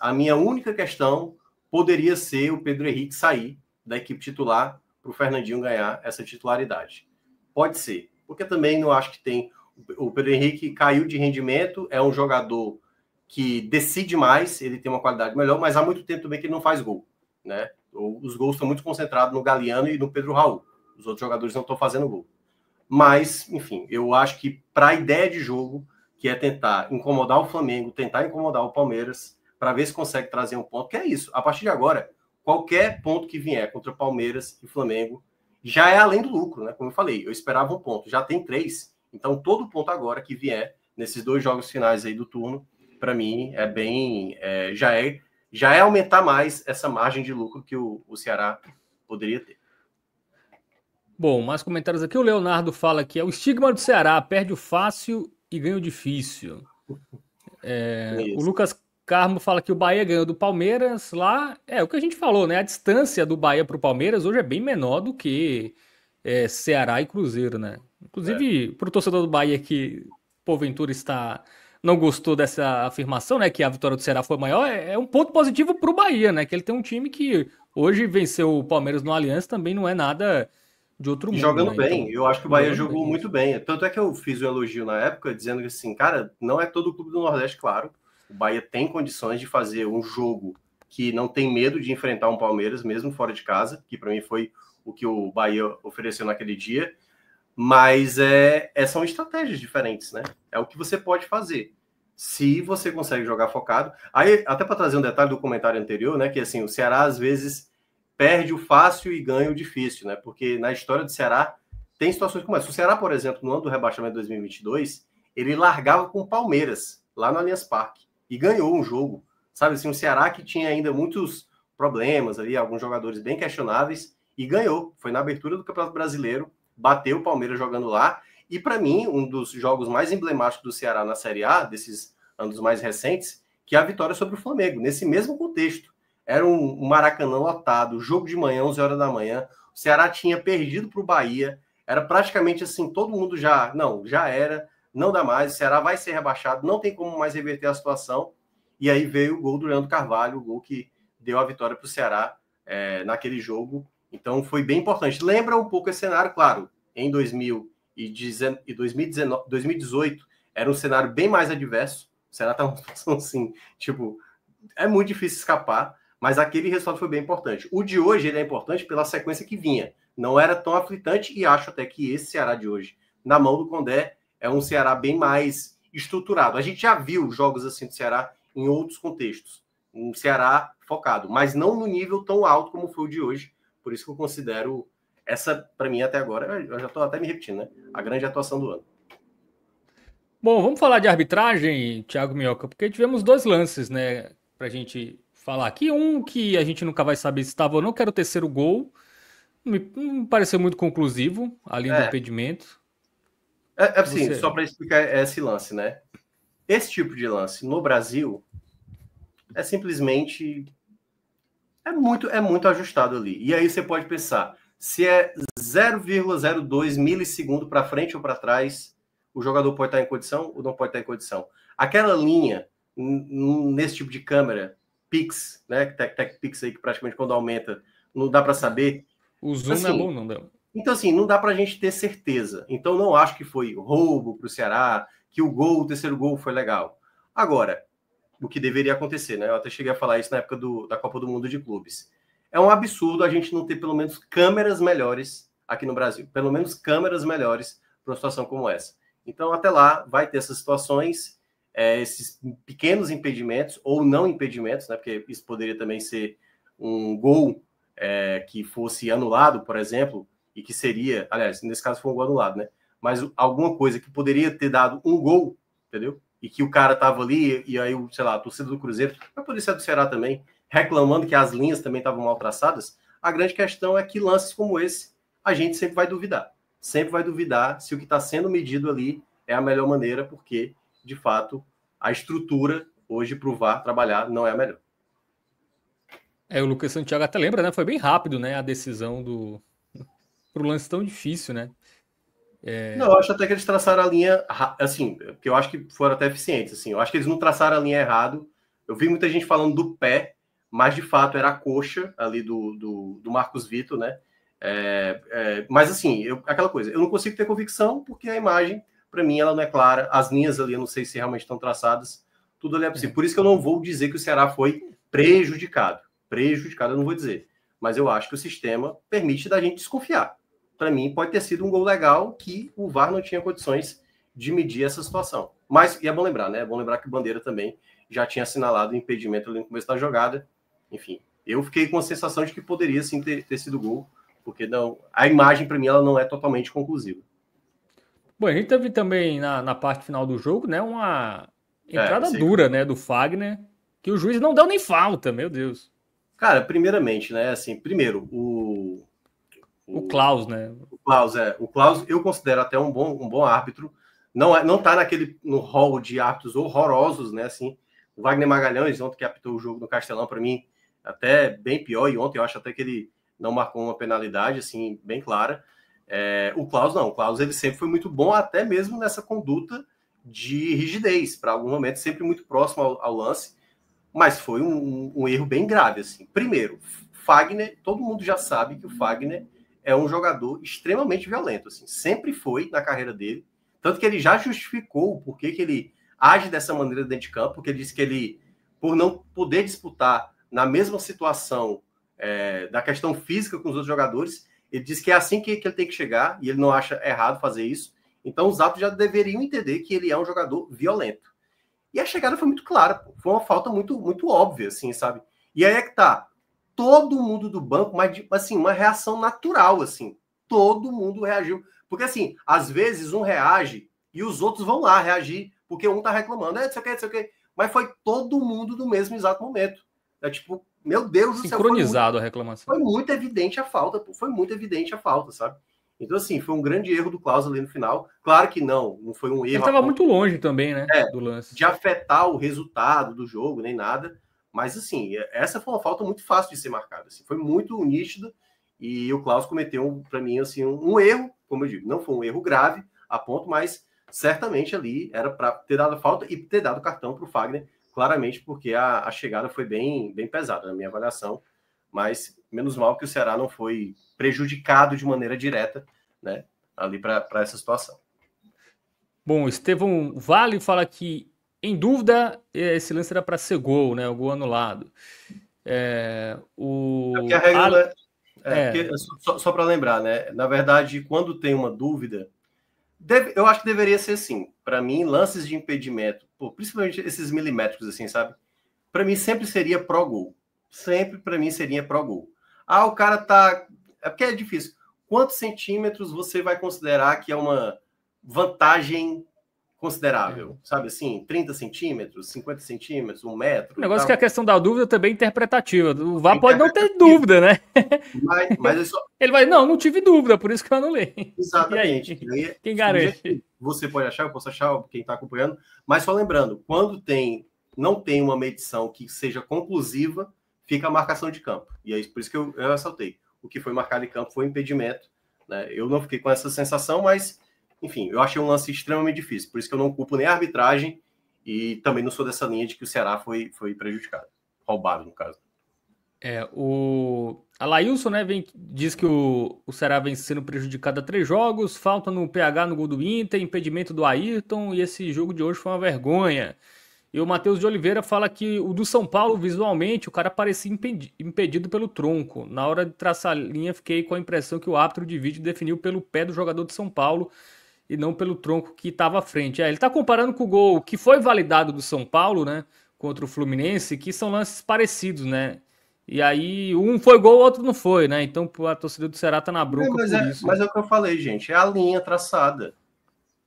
a minha única questão poderia ser o Pedro Henrique sair da equipe titular para o Fernandinho ganhar essa titularidade. Pode ser, porque também não acho que tem... O Pedro Henrique caiu de rendimento, é um jogador que decide mais, ele tem uma qualidade melhor, mas há muito tempo também que ele não faz gol, né? Os gols estão muito concentrados no Galeano e no Pedro Raul. Os outros jogadores não estão fazendo gol. Mas, enfim, eu acho que para a ideia de jogo, que é tentar incomodar o Flamengo, tentar incomodar o Palmeiras, para ver se consegue trazer 1 ponto, que é isso. A partir de agora, qualquer ponto que vier contra Palmeiras e Flamengo já é além do lucro, né? Como eu falei, eu esperava um ponto, já tem 3. Então, todo ponto agora que vier nesses 2 jogos finais aí do turno, para mim, é bem... já é aumentar mais essa margem de lucro que o Ceará poderia ter. Bom, mais comentários aqui. O Leonardo fala que é o estigma do Ceará, perde o fácil e ganha o difícil. O Lucas Carmo fala que o Bahia ganhou do Palmeiras lá. É o que a gente falou, né? A distância do Bahia para o Palmeiras hoje é bem menor do que Ceará e Cruzeiro, né? Inclusive, para o torcedor do Bahia que porventura não gostou dessa afirmação, né? Que a vitória do Ceará foi maior, é um ponto positivo para o Bahia, né? Que ele tem um time que hoje venceu o Palmeiras no Allianz, também não é nada de outro mundo. Jogando né? bem, Então, eu acho que o Bahia jogou muito bem. Tanto é que eu fiz um elogio na época, dizendo que assim, cara, não é todo o clube do Nordeste, claro. O Bahia tem condições de fazer um jogo que não tem medo de enfrentar um Palmeiras, mesmo fora de casa, que para mim foi o que o Bahia ofereceu naquele dia. Mas são estratégias diferentes, né? É o que você pode fazer. Se você consegue jogar focado. Aí, até para trazer um detalhe do comentário anterior, né? Que assim, o Ceará às vezes perde o fácil e ganha o difícil, né? Porque na história do Ceará tem situações como essa. O Ceará, por exemplo, no ano do rebaixamento de 2022, ele largava com o Palmeiras, lá no Allianz Parque, e ganhou um jogo. Sabe assim, o Ceará que tinha ainda muitos problemas ali, alguns jogadores bem questionáveis, e ganhou. Foi na abertura do Campeonato Brasileiro, bateu o Palmeiras jogando lá, e para mim, um dos jogos mais emblemáticos do Ceará na Série A, desses anos mais recentes, que é a vitória sobre o Flamengo, nesse mesmo contexto. Era um Maracanã lotado, jogo de manhã, 11 horas da manhã. O Ceará tinha perdido para o Bahia. Era praticamente assim, todo mundo já era, não dá mais. O Ceará vai ser rebaixado, não tem como mais reverter a situação. E aí veio o gol do Leandro Carvalho, o gol que deu a vitória para o Ceará naquele jogo. Então foi bem importante. Lembra um pouco esse cenário, claro, em 2018 era um cenário bem mais adverso. O Ceará estava uma situação assim, tipo, é muito difícil escapar. Mas aquele resultado foi bem importante. O de hoje ele é importante pela sequência que vinha. Não era tão aflitante e acho até que esse Ceará de hoje, na mão do Condé, é um Ceará bem mais estruturado. A gente já viu jogos assim do Ceará em outros contextos. Um Ceará focado, mas não no nível tão alto como foi o de hoje. Por isso que eu considero essa, para mim, até agora, eu já estou até me repetindo, né? A grande atuação do ano. Bom, vamos falar de arbitragem, Thiago Minhoca, porque tivemos 2 lances, né, pra gente falar aqui. Um que a gente nunca vai saber se estava ou não, que era o terceiro gol. Não me pareceu muito conclusivo, além do impedimento. Assim, só para explicar esse lance, né? Esse tipo de lance no Brasil é simplesmente é muito ajustado ali. E aí você pode pensar, se é 0,02 milissegundo para frente ou para trás, o jogador pode estar em condição ou não pode estar em condição. Aquela linha nesse tipo de câmera Pix, né? Tech Pix aí que praticamente quando aumenta não dá para saber. O zoom assim, não é bom, não deu. Então, assim, não dá para a gente ter certeza. Então, não acho que foi roubo para o Ceará, que o terceiro gol foi legal. Agora, o que deveria acontecer, né? Eu até cheguei a falar isso na época da Copa do Mundo de Clubes. É um absurdo a gente não ter pelo menos câmeras melhores aqui no Brasil. Pelo menos câmeras melhores para uma situação como essa. Então, até lá, vai ter essas situações, esses pequenos impedimentos, ou não impedimentos, né? Porque isso poderia também ser um gol que fosse anulado, por exemplo, e que seria, aliás, nesse caso foi um gol anulado, né? Mas alguma coisa que poderia ter dado um gol, entendeu? E que o cara tava ali, e aí, sei lá, a torcida do Cruzeiro, mas poderia ser do Ceará também, reclamando que as linhas também estavam mal traçadas. A grande questão é que lances como esse, a gente sempre vai duvidar. Sempre vai duvidar se o que está sendo medido ali é a melhor maneira, porque, de fato, a estrutura hoje para o VAR trabalhar não é a melhor. O Lucas Santiago até lembra, né? Foi bem rápido, né? A decisão pro lance tão difícil, né? Não, eu acho até que eles traçaram a linha, assim, porque eu acho que foram até eficientes, assim. Eu acho que eles não traçaram a linha errado. Eu vi muita gente falando do pé, mas de fato era a coxa ali do Marcos Vitor, né? Mas assim, aquela coisa, eu não consigo ter convicção porque a imagem, para mim, ela não é clara. As linhas ali, eu não sei se realmente estão traçadas. Tudo ali é possível. Por isso que eu não vou dizer que o Ceará foi prejudicado. Prejudicado eu não vou dizer. Mas eu acho que o sistema permite da gente desconfiar. Para mim, pode ter sido um gol legal que o VAR não tinha condições de medir essa situação. Mas, e é bom lembrar, né? É bom lembrar que o Bandeira também já tinha assinalado o impedimento ali no começo da jogada. Enfim, Eu fiquei com a sensação de que poderia sim ter sido gol, porque não, a imagem para mim ela não é totalmente conclusiva. Bom, a gente teve também na parte final do jogo, né, uma entrada Isso aí dura, né, do Fagner, que o juiz não deu nem falta, meu Deus. Cara, primeiramente, né, assim, primeiro, O Klaus, né? O Klaus eu considero até um bom árbitro, não tá no hall de árbitros horrorosos, né, assim, o Wagner Magalhães, ontem que apitou o jogo no Castelão, para mim, até bem pior, e ontem eu acho até que ele não marcou uma penalidade, assim, bem clara. O Klaus não, o Klaus ele sempre foi muito bom, até mesmo nessa conduta de rigidez, para algum momento, sempre muito próximo ao lance, mas foi um erro bem grave, assim. Primeiro, Fagner, todo mundo já sabe que o Fagner é um jogador extremamente violento, assim, sempre foi na carreira dele, tanto que ele já justificou o porquê que ele age dessa maneira dentro de campo, porque ele disse que ele, por não poder disputar na mesma situação da questão física com os outros jogadores, ele disse que é assim que ele tem que chegar, e ele não acha errado fazer isso, então os árbitros já deveriam entender que ele é um jogador violento. E a chegada foi muito clara, pô. Foi uma falta muito, muito óbvia, assim, sabe? E aí é que tá, todo mundo do banco, mas assim, uma reação natural, assim, todo mundo reagiu, porque assim, às vezes um reage e os outros vão lá reagir, porque um tá reclamando, não sei o que, mas foi todo mundo no mesmo exato momento. É tipo, meu Deus do céu, sincronizado a reclamação. Foi muito evidente a falta, pô. Foi muito evidente a falta, sabe? Então, assim, foi um grande erro do Klaus ali no final. Claro que não foi um erro. Ele estava muito longe também, né, do lance. De afetar o resultado do jogo, nem nada. Mas, assim, essa foi uma falta muito fácil de ser marcada. Assim, foi muito nítida e o Klaus cometeu, para mim, assim, um erro, como eu digo, não foi um erro grave a ponto, mas certamente ali era para ter dado falta e ter dado cartão para o Fagner, claramente, porque a chegada foi bem pesada, na minha avaliação. Mas menos mal que o Ceará não foi prejudicado de maneira direta, né, ali para essa situação. Bom, Estevão Vale fala que, em dúvida, esse lance era para ser gol, né? O gol anulado. Porque a regra só para lembrar, né? Na verdade, quando tem uma dúvida, eu acho que deveria ser assim. Para mim, lances de impedimento, principalmente esses milimétricos, assim, sabe? Para mim, sempre seria pró-gol. Sempre, para mim, seria pró-gol. O cara tá... É porque é difícil. Quantos centímetros você vai considerar que é uma vantagem considerável? Sabe assim? 30 centímetros, 50 centímetros, 1 metro? O negócio é que a questão da dúvida também é interpretativa. O VAR pode não ter dúvida, né? Mas ele vai, não tive dúvida, por isso que eu anulei. Exatamente. E aí, quem garante? Você pode achar, eu posso achar, quem está acompanhando. Mas só lembrando, quando não tem uma medição que seja conclusiva, fica a marcação de campo. E é por isso que eu ressaltei. O que foi marcado em campo foi impedimento. Né? Eu não fiquei com essa sensação, mas, enfim, eu achei um lance extremamente difícil. Por isso que eu não culpo nem a arbitragem e também não sou dessa linha de que o Ceará foi prejudicado. Roubado, no caso. O Alailson, né, diz que o Ceará vem sendo prejudicado a 3 jogos, falta no PH no gol do Inter, impedimento do Ayrton, e esse jogo de hoje foi uma vergonha. E o Matheus de Oliveira fala que o do São Paulo, visualmente, o cara parecia impedido pelo tronco. Na hora de traçar a linha, fiquei com a impressão que o árbitro de vídeo definiu pelo pé do jogador de São Paulo e não pelo tronco que estava à frente. Ele está comparando com o gol que foi validado do São Paulo, né, contra o Fluminense, que são lances parecidos, né? E aí, um foi gol, o outro não foi, né? Então a torcida do Ceará tá na bronca por isso. Mas é o que eu falei, gente. É a linha traçada.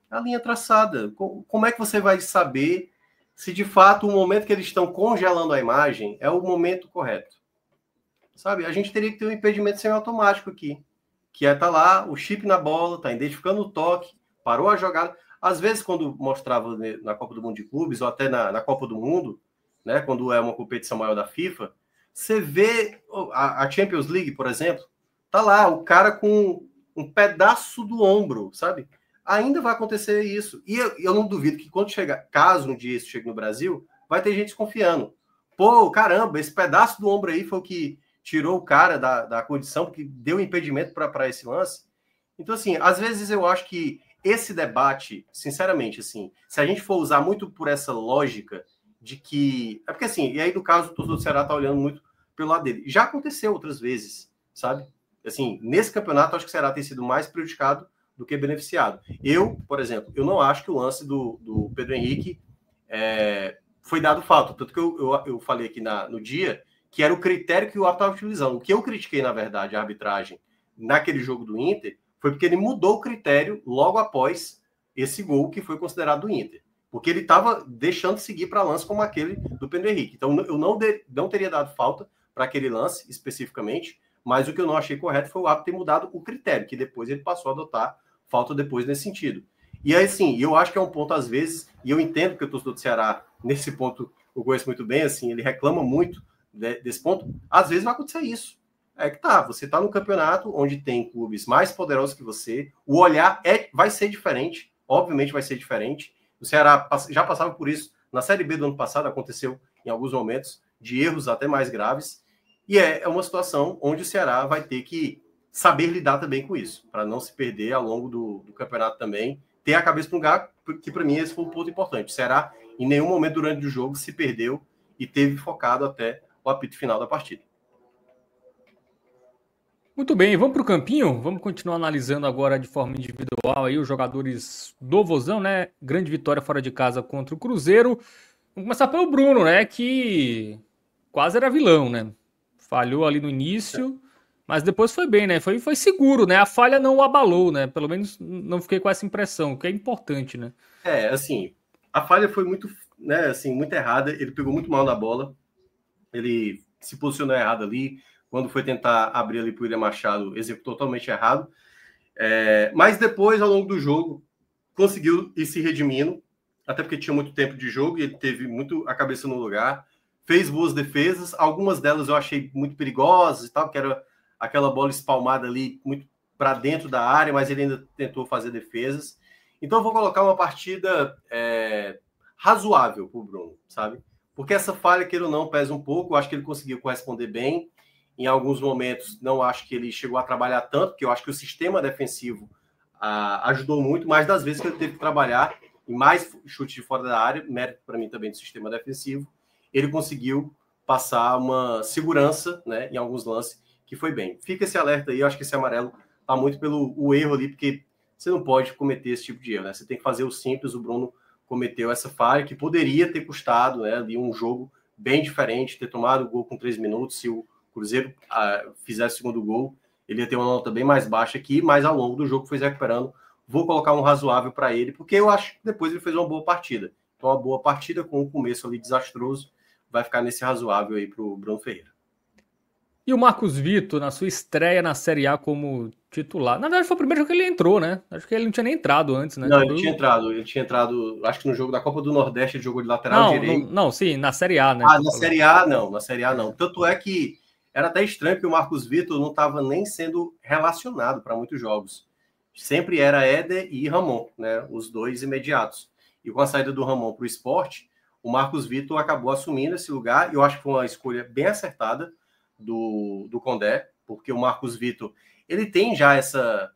A linha traçada. Como é que você vai saber se de fato o momento que eles estão congelando a imagem é o momento correto? Sabe? A gente teria que ter um impedimento semiautomático aqui. Que é tá lá, o chip na bola, tá identificando o toque, parou a jogada. Às vezes, quando mostrava na Copa do Mundo de Clubes, ou até na Copa do Mundo, né? Quando é uma competição maior da FIFA, você vê a Champions League, por exemplo, tá lá, o cara com um pedaço do ombro, sabe? Ainda vai acontecer isso. E eu não duvido que quando chegar, caso um dia isso chegue no Brasil, vai ter gente desconfiando. Pô, caramba, esse pedaço do ombro aí foi o que tirou o cara da condição, porque deu impedimento para esse lance. Então, assim, às vezes eu acho que esse debate, sinceramente, assim, se a gente for usar muito por essa lógica de que... É porque, assim, e aí, no caso, o torcedor do Ceará tá olhando muito pelo lado dele. Já aconteceu outras vezes, sabe? Assim, nesse campeonato, acho que o Ceará tem sido mais prejudicado do que beneficiado. Eu, por exemplo, eu não acho que o lance do Pedro Henrique foi dado falta. Tanto que eu falei aqui no dia que era o critério que o árbitro estava utilizando. O que eu critiquei, na verdade, a arbitragem naquele jogo do Inter foi porque ele mudou o critério logo após esse gol que foi considerado do Inter. Porque ele estava deixando de seguir para lance como aquele do Pedro Henrique. Então, eu não teria dado falta para aquele lance especificamente, mas o que eu não achei correto foi o árbitro ter mudado o critério, que depois ele passou a adotar falta depois nesse sentido. E aí, sim, eu acho que é um ponto, às vezes, e eu entendo que o torcedor do Ceará, nesse ponto, eu conheço muito bem, assim, ele reclama muito desse ponto, às vezes vai acontecer isso. É que tá, você tá no campeonato onde tem clubes mais poderosos que você, o olhar vai ser diferente, obviamente vai ser diferente. O Ceará já passava por isso na Série B do ano passado, aconteceu em alguns momentos, de erros até mais graves, e é uma situação onde o Ceará vai ter que saber lidar também com isso, para não se perder ao longo do campeonato também, ter a cabeça no lugar, que para mim esse foi um ponto importante. O Ceará, em nenhum momento durante o jogo, se perdeu e teve focado até o apito final da partida. Muito bem, vamos para o campinho? Vamos continuar analisando agora de forma individual aí os jogadores do Vozão, né? Grande vitória fora de casa contra o Cruzeiro. Vamos começar pelo Bruno, né? Que quase era vilão, né? Falhou ali no início, mas depois foi bem, né? Foi seguro, né? A falha não o abalou, né? Pelo menos não fiquei com essa impressão, que é importante, né? Assim, a falha foi muito, né, assim, muito errada. Ele pegou muito mal na bola. Ele se posicionou errado ali. Quando foi tentar abrir ali para o William Machado, executou totalmente errado. Mas depois, ao longo do jogo, conseguiu ir se redimindo, até porque tinha muito tempo de jogo e ele teve muito a cabeça no lugar. Fez boas defesas, algumas delas eu achei muito perigosas e tal, que era aquela bola espalmada ali muito para dentro da área, mas ele ainda tentou fazer defesas. Então eu vou colocar uma partida razoável para o Bruno, sabe? Porque essa falha, queira ou não, pesa um pouco. Eu acho que ele conseguiu corresponder bem. Em alguns momentos, não acho que ele chegou a trabalhar tanto, porque eu acho que o sistema defensivo ajudou muito, mas das vezes que ele teve que trabalhar, e mais chute de fora da área, mérito para mim também do sistema defensivo, ele conseguiu passar uma segurança, né, em alguns lances, que foi bem. Fica esse alerta aí, eu acho que esse amarelo está muito pelo o erro ali, porque você não pode cometer esse tipo de erro, né? Você tem que fazer o simples. O Bruno cometeu essa falha que poderia ter custado, né, ali um jogo bem diferente, ter tomado o gol com 3 minutos. Se o Cruzeiro fizesse o segundo gol, ele ia ter uma nota bem mais baixa aqui, mas ao longo do jogo foi se recuperando. Vou colocar um razoável para ele, porque eu acho que depois ele fez uma boa partida. Então, uma boa partida com o começo ali desastroso, vai ficar nesse razoável aí para o Bruno Ferreira. E o Marcos Vitor, na sua estreia na Série A como titular. Na verdade, foi o primeiro jogo que ele entrou, né? Acho que ele não tinha nem entrado antes, né? Não, ele tinha entrado, acho que no jogo da Copa do Nordeste, ele jogou de lateral direito. Não, sim, na Série A, né? Na Série A não, na Série A não. Tanto é que era até estranho que o Marcos Vitor não estava nem sendo relacionado para muitos jogos. Sempre era Éder e Ramon, né? Os dois imediatos. E com a saída do Ramon para o Sport, o Marcos Vitor acabou assumindo esse lugar, e eu acho que foi uma escolha bem acertada do Condé, porque o Marcos Vitor, ele tem já essa,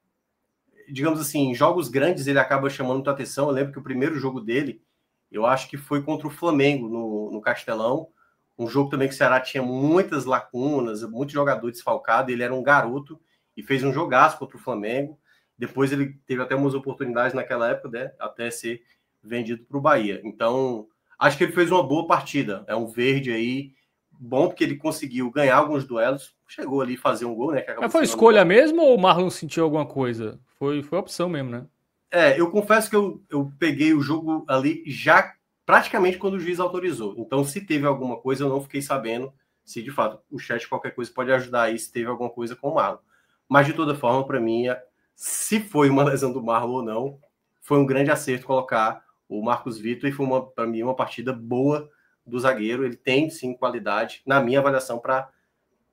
digamos assim, em jogos grandes ele acaba chamando muita atenção. Eu lembro que o primeiro jogo dele, eu acho que foi contra o Flamengo no Castelão, um jogo também que o Ceará tinha muitas lacunas, muito jogador desfalcado, ele era um garoto e fez um jogaço contra o Flamengo. Depois ele teve até umas oportunidades naquela época, né, até ser vendido para o Bahia. Então, acho que ele fez uma boa partida. É um verde aí, bom, porque ele conseguiu ganhar alguns duelos, chegou ali a fazer um gol, né? Mas foi escolha mesmo ou o Marlon sentiu alguma coisa? Foi opção mesmo, né? Eu confesso que eu peguei o jogo ali já praticamente quando o juiz autorizou. Então, se teve alguma coisa, eu não fiquei sabendo se, de fato, o chat, qualquer coisa, pode ajudar aí se teve alguma coisa com o Marlon. Mas, de toda forma, para mim, se foi uma lesão do Marlon ou não, foi um grande acerto colocar o Marcos Vitor, e foi, para mim, uma partida boa do zagueiro. Ele tem, sim, qualidade, na minha avaliação, para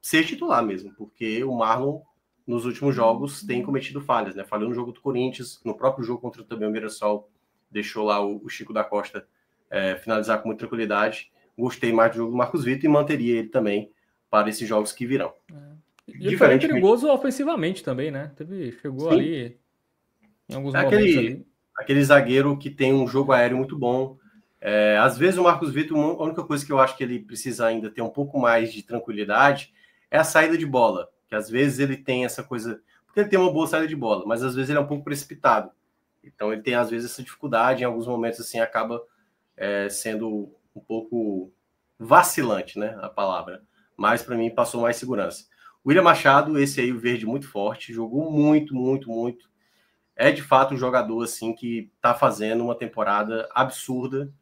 ser titular mesmo, porque o Marlon, nos últimos jogos, tem cometido falhas, né? Falhou no jogo do Corinthians, no próprio jogo contra também o Mirassol, deixou lá o Chico da Costa finalizar com muita tranquilidade. Gostei mais do jogo do Marcos Vitor e manteria ele também para esses jogos que virão. E ele foi bem perigoso ofensivamente também, né? Chegou Sim. ali em alguns momentos ali. Aquele zagueiro que tem um jogo aéreo muito bom. Às vezes o Marcos Vitor, a única coisa que eu acho que ele precisa ainda ter um pouco mais de tranquilidade é a saída de bola, que às vezes ele tem essa coisa, porque ele tem uma boa saída de bola, mas às vezes ele é um pouco precipitado. Então ele tem às vezes essa dificuldade, em alguns momentos assim acaba sendo um pouco vacilante, né, a palavra. mas para mim passou mais segurança. O William Machado, esse aí, o verde muito forte, jogou muito, muito, muito. É de fato um jogador assim que está fazendo uma temporada absurda.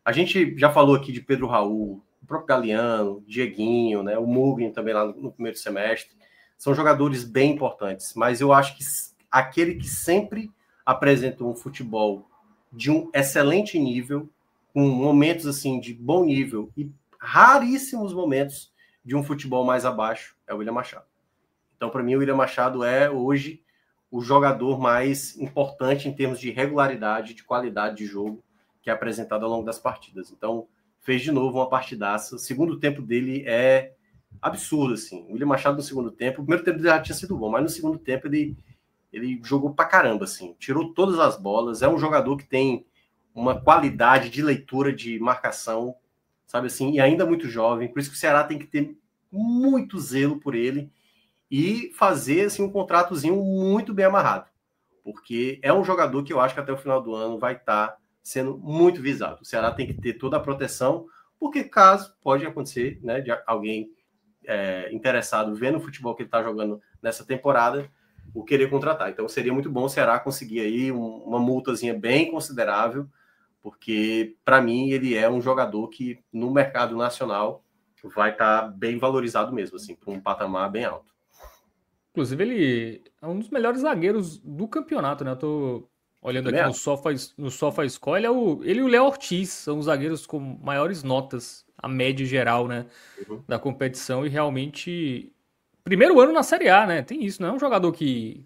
A gente já falou aqui de Pedro Raul, o próprio Galeano, Dieguinho, né, o Mugni também lá no primeiro semestre. São jogadores bem importantes, mas eu acho que aquele que sempre apresentou um futebol de um excelente nível, com momentos assim de bom nível e raríssimos momentos de um futebol mais abaixo, é o William Machado. Então, para mim, o William Machado é hoje o jogador mais importante em termos de regularidade, de qualidade de jogo que é apresentado ao longo das partidas. Então, fez de novo uma partidaça. O segundo tempo dele é absurdo, assim. O William Machado no segundo tempo, o primeiro tempo dele já tinha sido bom, mas no segundo tempo ele jogou pra caramba, assim. Tirou todas as bolas. É um jogador que tem uma qualidade de leitura, de marcação, sabe assim, e ainda muito jovem. Por isso que o Ceará tem que ter muito zelo por ele e fazer assim, um contratozinho muito bem amarrado. Porque é um jogador que eu acho que até o final do ano vai estar sendo muito visado. O Ceará tem que ter toda a proteção, porque caso pode acontecer, né, de alguém interessado vendo o futebol que ele está jogando nessa temporada, o querer contratar. Então seria muito bom o Ceará conseguir aí uma multazinha bem considerável, porque para mim ele é um jogador que no mercado nacional vai estar bem valorizado mesmo, assim, para um patamar bem alto. Inclusive, ele é um dos melhores zagueiros do campeonato, né? Eu tô olhando aqui no SofaScore, ele e o Léo Ortiz são os zagueiros com maiores notas, a média geral, né, da competição, e realmente primeiro ano na Série A, né? Tem isso, não é um jogador que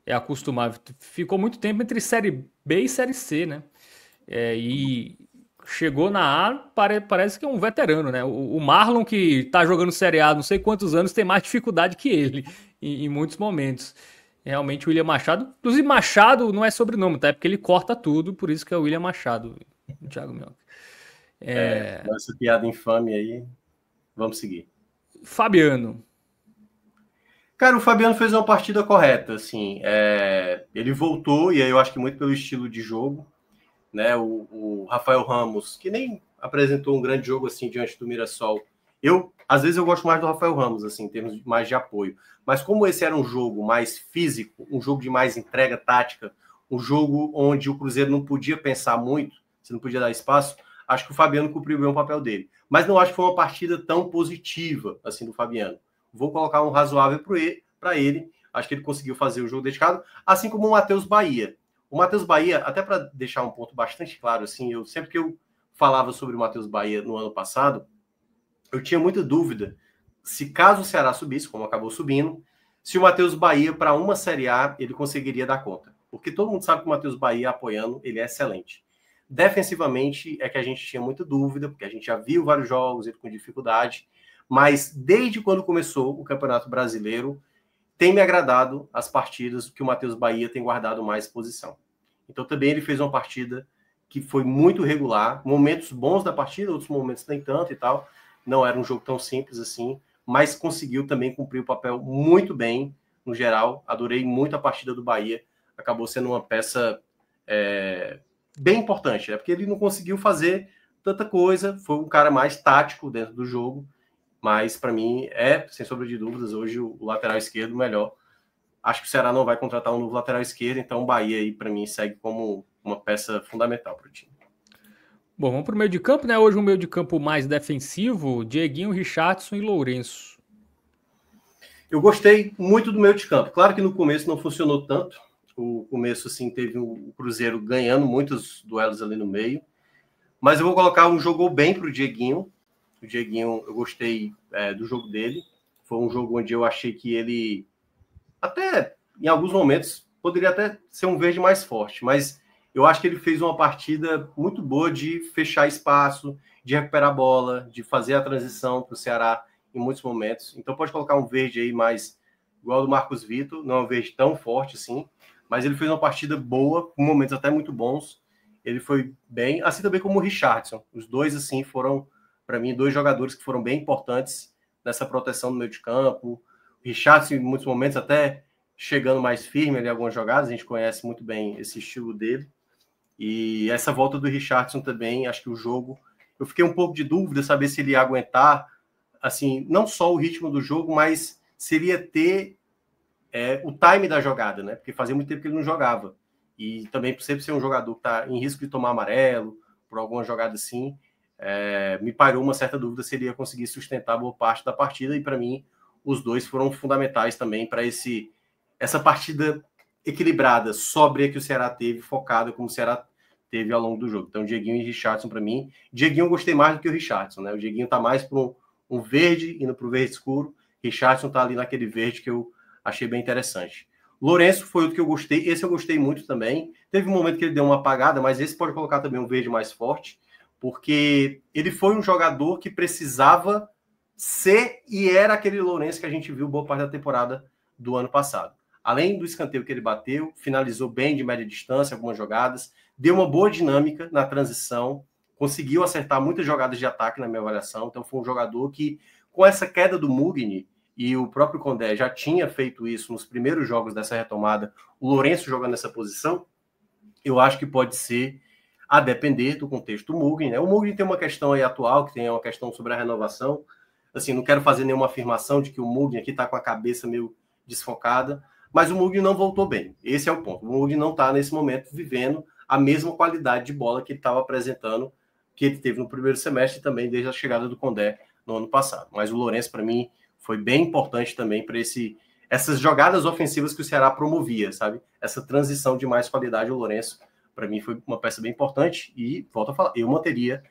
é acostumado, ficou muito tempo entre Série B e Série C, né? E chegou na A, parece que é um veterano, né? O Marlon, que tá jogando Série A não sei quantos anos, tem mais dificuldade que ele em muitos momentos. Realmente o William Machado, inclusive Machado não é sobrenome, tá? É porque ele corta tudo, por isso que é o William Machado, Thiago Mioca. Essa piada infame aí, vamos seguir. Fabiano. Cara, o Fabiano fez uma partida correta, assim, ele voltou, e aí eu acho que muito pelo estilo de jogo, né, o Rafael Ramos, que nem apresentou um grande jogo, assim, diante do Mirassol. Às vezes eu gosto mais do Rafael Ramos, assim, em termos mais de apoio, mas como esse era um jogo mais físico, um jogo de mais entrega tática, um jogo onde o Cruzeiro não podia pensar muito, você não podia dar espaço, acho que o Fabiano cumpriu bem o papel dele, mas não acho que foi uma partida tão positiva, assim, do Fabiano. Vou colocar um razoável para ele. Acho que ele conseguiu fazer o jogo dedicado, assim como o Matheus Bahia. O Matheus Bahia, até para deixar um ponto bastante claro, assim, sempre que eu falava sobre o Matheus Bahia no ano passado, eu tinha muita dúvida se caso o Ceará subisse, como acabou subindo, se o Matheus Bahia, para uma Série A, ele conseguiria dar conta. Porque todo mundo sabe que o Matheus Bahia, apoiando, ele é excelente. Defensivamente, é que a gente tinha muita dúvida, porque a gente já viu vários jogos, ele com dificuldade, mas desde quando começou o Campeonato Brasileiro, tem me agradado as partidas que o Matheus Bahia tem guardado mais posição. Então também ele fez uma partida que foi muito regular, momentos bons da partida, outros momentos nem tanto e tal, não era um jogo tão simples assim, mas conseguiu também cumprir o papel muito bem, no geral, adorei muito a partida do Bahia, acabou sendo uma peça bem importante, né? Porque ele não conseguiu fazer tanta coisa, foi um cara mais tático dentro do jogo, mas para mim sem sombra de dúvidas, hoje o lateral esquerdo melhor. Acho que o Ceará não vai contratar um novo lateral esquerdo, então o Bahia aí para mim segue como uma peça fundamental para o time. Bom, vamos pro meio de campo, né? Hoje um meio de campo mais defensivo, Dieguinho, Richarlison e Lourenço. Eu gostei muito do meio de campo. Claro que no começo não funcionou tanto. O começo, assim, teve o Cruzeiro ganhando muitos duelos ali no meio. Mas eu vou colocar um jogo bem para o Dieguinho. O Dieguinho, eu gostei do jogo dele. Foi um jogo onde eu achei que ele, até em alguns momentos, poderia até ser um verde mais forte. Mas eu acho que ele fez uma partida muito boa de fechar espaço, de recuperar a bola, de fazer a transição para o Ceará em muitos momentos. Então pode colocar um verde aí mais igual ao do Marcos Vitor, não é um verde tão forte assim, mas ele fez uma partida boa, com momentos até muito bons. Ele foi bem, assim também como o Richarlison. Os dois, assim, foram, para mim, dois jogadores que foram bem importantes nessa proteção no meio de campo. O Richarlison, em muitos momentos, até chegando mais firme ali em algumas jogadas, a gente conhece muito bem esse estilo dele. E essa volta do Richarlison também, acho que o jogo... Eu fiquei um pouco de dúvida, saber se ele ia aguentar assim, não só o ritmo do jogo, mas seria ter o time da jogada, né? Porque fazia muito tempo que ele não jogava. E também, por sempre ser um jogador que está em risco de tomar amarelo, por alguma jogada assim, me parou uma certa dúvida se ele ia conseguir sustentar boa parte da partida. E para mim, os dois foram fundamentais também para essa partida equilibrada, sóbria que o Ceará teve, focada como o Ceará teve ao longo do jogo. Então, Dieguinho e Richarlison, para mim, Dieguinho eu gostei mais do que o Richarlison, né? O Dieguinho tá mais para um verde, indo para o verde escuro. Richarlison tá ali naquele verde que eu achei bem interessante. Lourenço foi outro que eu gostei. Esse eu gostei muito também. Teve um momento que ele deu uma apagada, mas esse pode colocar também um verde mais forte, porque ele foi um jogador que precisava ser e era aquele Lourenço que a gente viu boa parte da temporada do ano passado. Além do escanteio que ele bateu, finalizou bem de média distância algumas jogadas, deu uma boa dinâmica na transição, conseguiu acertar muitas jogadas de ataque na minha avaliação. Então foi um jogador que, com essa queda do Mugni, e o próprio Condé já tinha feito isso nos primeiros jogos dessa retomada, o Lourenço jogando nessa posição, eu acho que pode ser, a depender do contexto do Mugni, né? O Mugni tem uma questão aí atual, que tem uma questão sobre a renovação. Assim, não quero fazer nenhuma afirmação de que o Mugni aqui está com a cabeça meio desfocada, mas o Mugni não voltou bem. Esse é o ponto. O Mugni não está, nesse momento, vivendo a mesma qualidade de bola que ele estava apresentando, que ele teve no primeiro semestre e também desde a chegada do Condé no ano passado. Mas o Lourenço, para mim, foi bem importante também para essas jogadas ofensivas que o Ceará promovia, sabe? Essa transição de mais qualidade, o Lourenço, para mim, foi uma peça bem importante e, volto a falar, eu manteria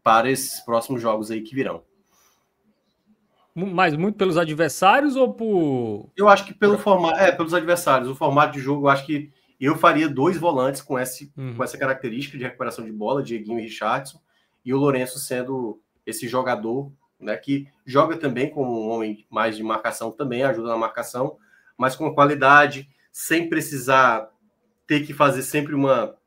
para esses próximos jogos aí que virão. Mas muito pelos adversários ou por... Eu acho que pelo formato, pelos adversários, o formato de jogo, eu acho que eu faria 2 volantes com essa característica de recuperação de bola, Dieguinho e Richarlison, e o Lourenço sendo esse jogador, né, que joga também como um homem mais de marcação, também ajuda na marcação, mas com qualidade, sem precisar ter que fazer sempre uma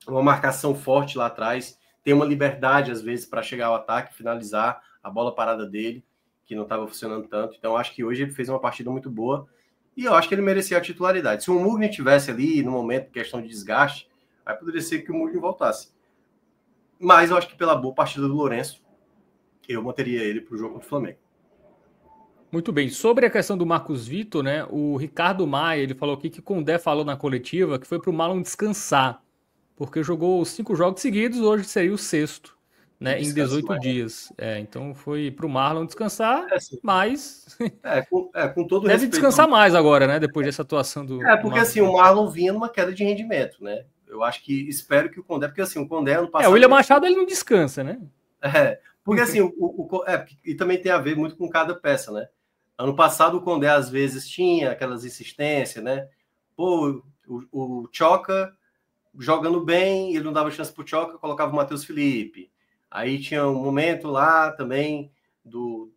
marcação forte lá atrás, tem uma liberdade, às vezes, para chegar ao ataque, finalizar a bola parada dele, que não estava funcionando tanto. Então, acho que hoje ele fez uma partida muito boa e eu acho que ele merecia a titularidade. Se o Mugni tivesse ali, no momento, questão de desgaste, aí poderia ser que o Mugni voltasse. Mas eu acho que pela boa partida do Lourenço, eu manteria ele para o jogo contra o Flamengo. Muito bem. Sobre a questão do Marcos Vitor, né? O Ricardo Maia, ele falou aqui que o Condé falou na coletiva que foi para o Marlon descansar, porque jogou 5 jogos seguidos, hoje seria o 6º, né? Em 18 dias. Então foi para o Marlon descansar, mas com todo deve respeito, descansar mais agora, né? Depois dessa atuação do porque assim, o Marlon vinha numa queda de rendimento, né? Eu acho que, espero que o Condé, porque assim, o Condé ano passado... o William Machado ele não descansa, né? Porque assim, e também tem a ver muito com cada peça, né? Ano passado o Condé às vezes tinha aquelas insistências, né? Pô, o Choca jogando bem, ele não dava chance pro Choca, colocava o Matheus Felipe. Aí tinha um momento lá também do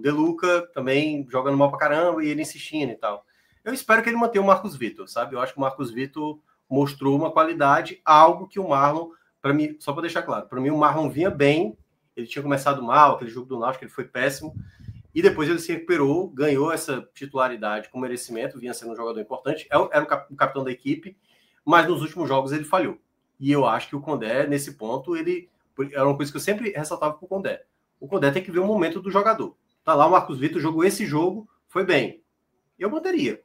De Luca também jogando mal pra caramba e ele insistindo e tal. Eu espero que ele mantenha o Marcos Vitor, sabe? Eu acho que o Marcos Vitor mostrou uma qualidade, algo que o Marlon, para mim, só para deixar claro, para mim o Marlon vinha bem, ele tinha começado mal, aquele jogo do Náutico, ele foi péssimo, e depois ele se recuperou, ganhou essa titularidade com merecimento, vinha sendo um jogador importante, era o capitão da equipe, mas nos últimos jogos ele falhou. E eu acho que o Condé, nesse ponto, ele era uma coisa que eu sempre ressaltava para o Condé. O Condé tem que ver o momento do jogador. Tá lá o Marcos Vitor, jogou esse jogo, foi bem. Eu manteria.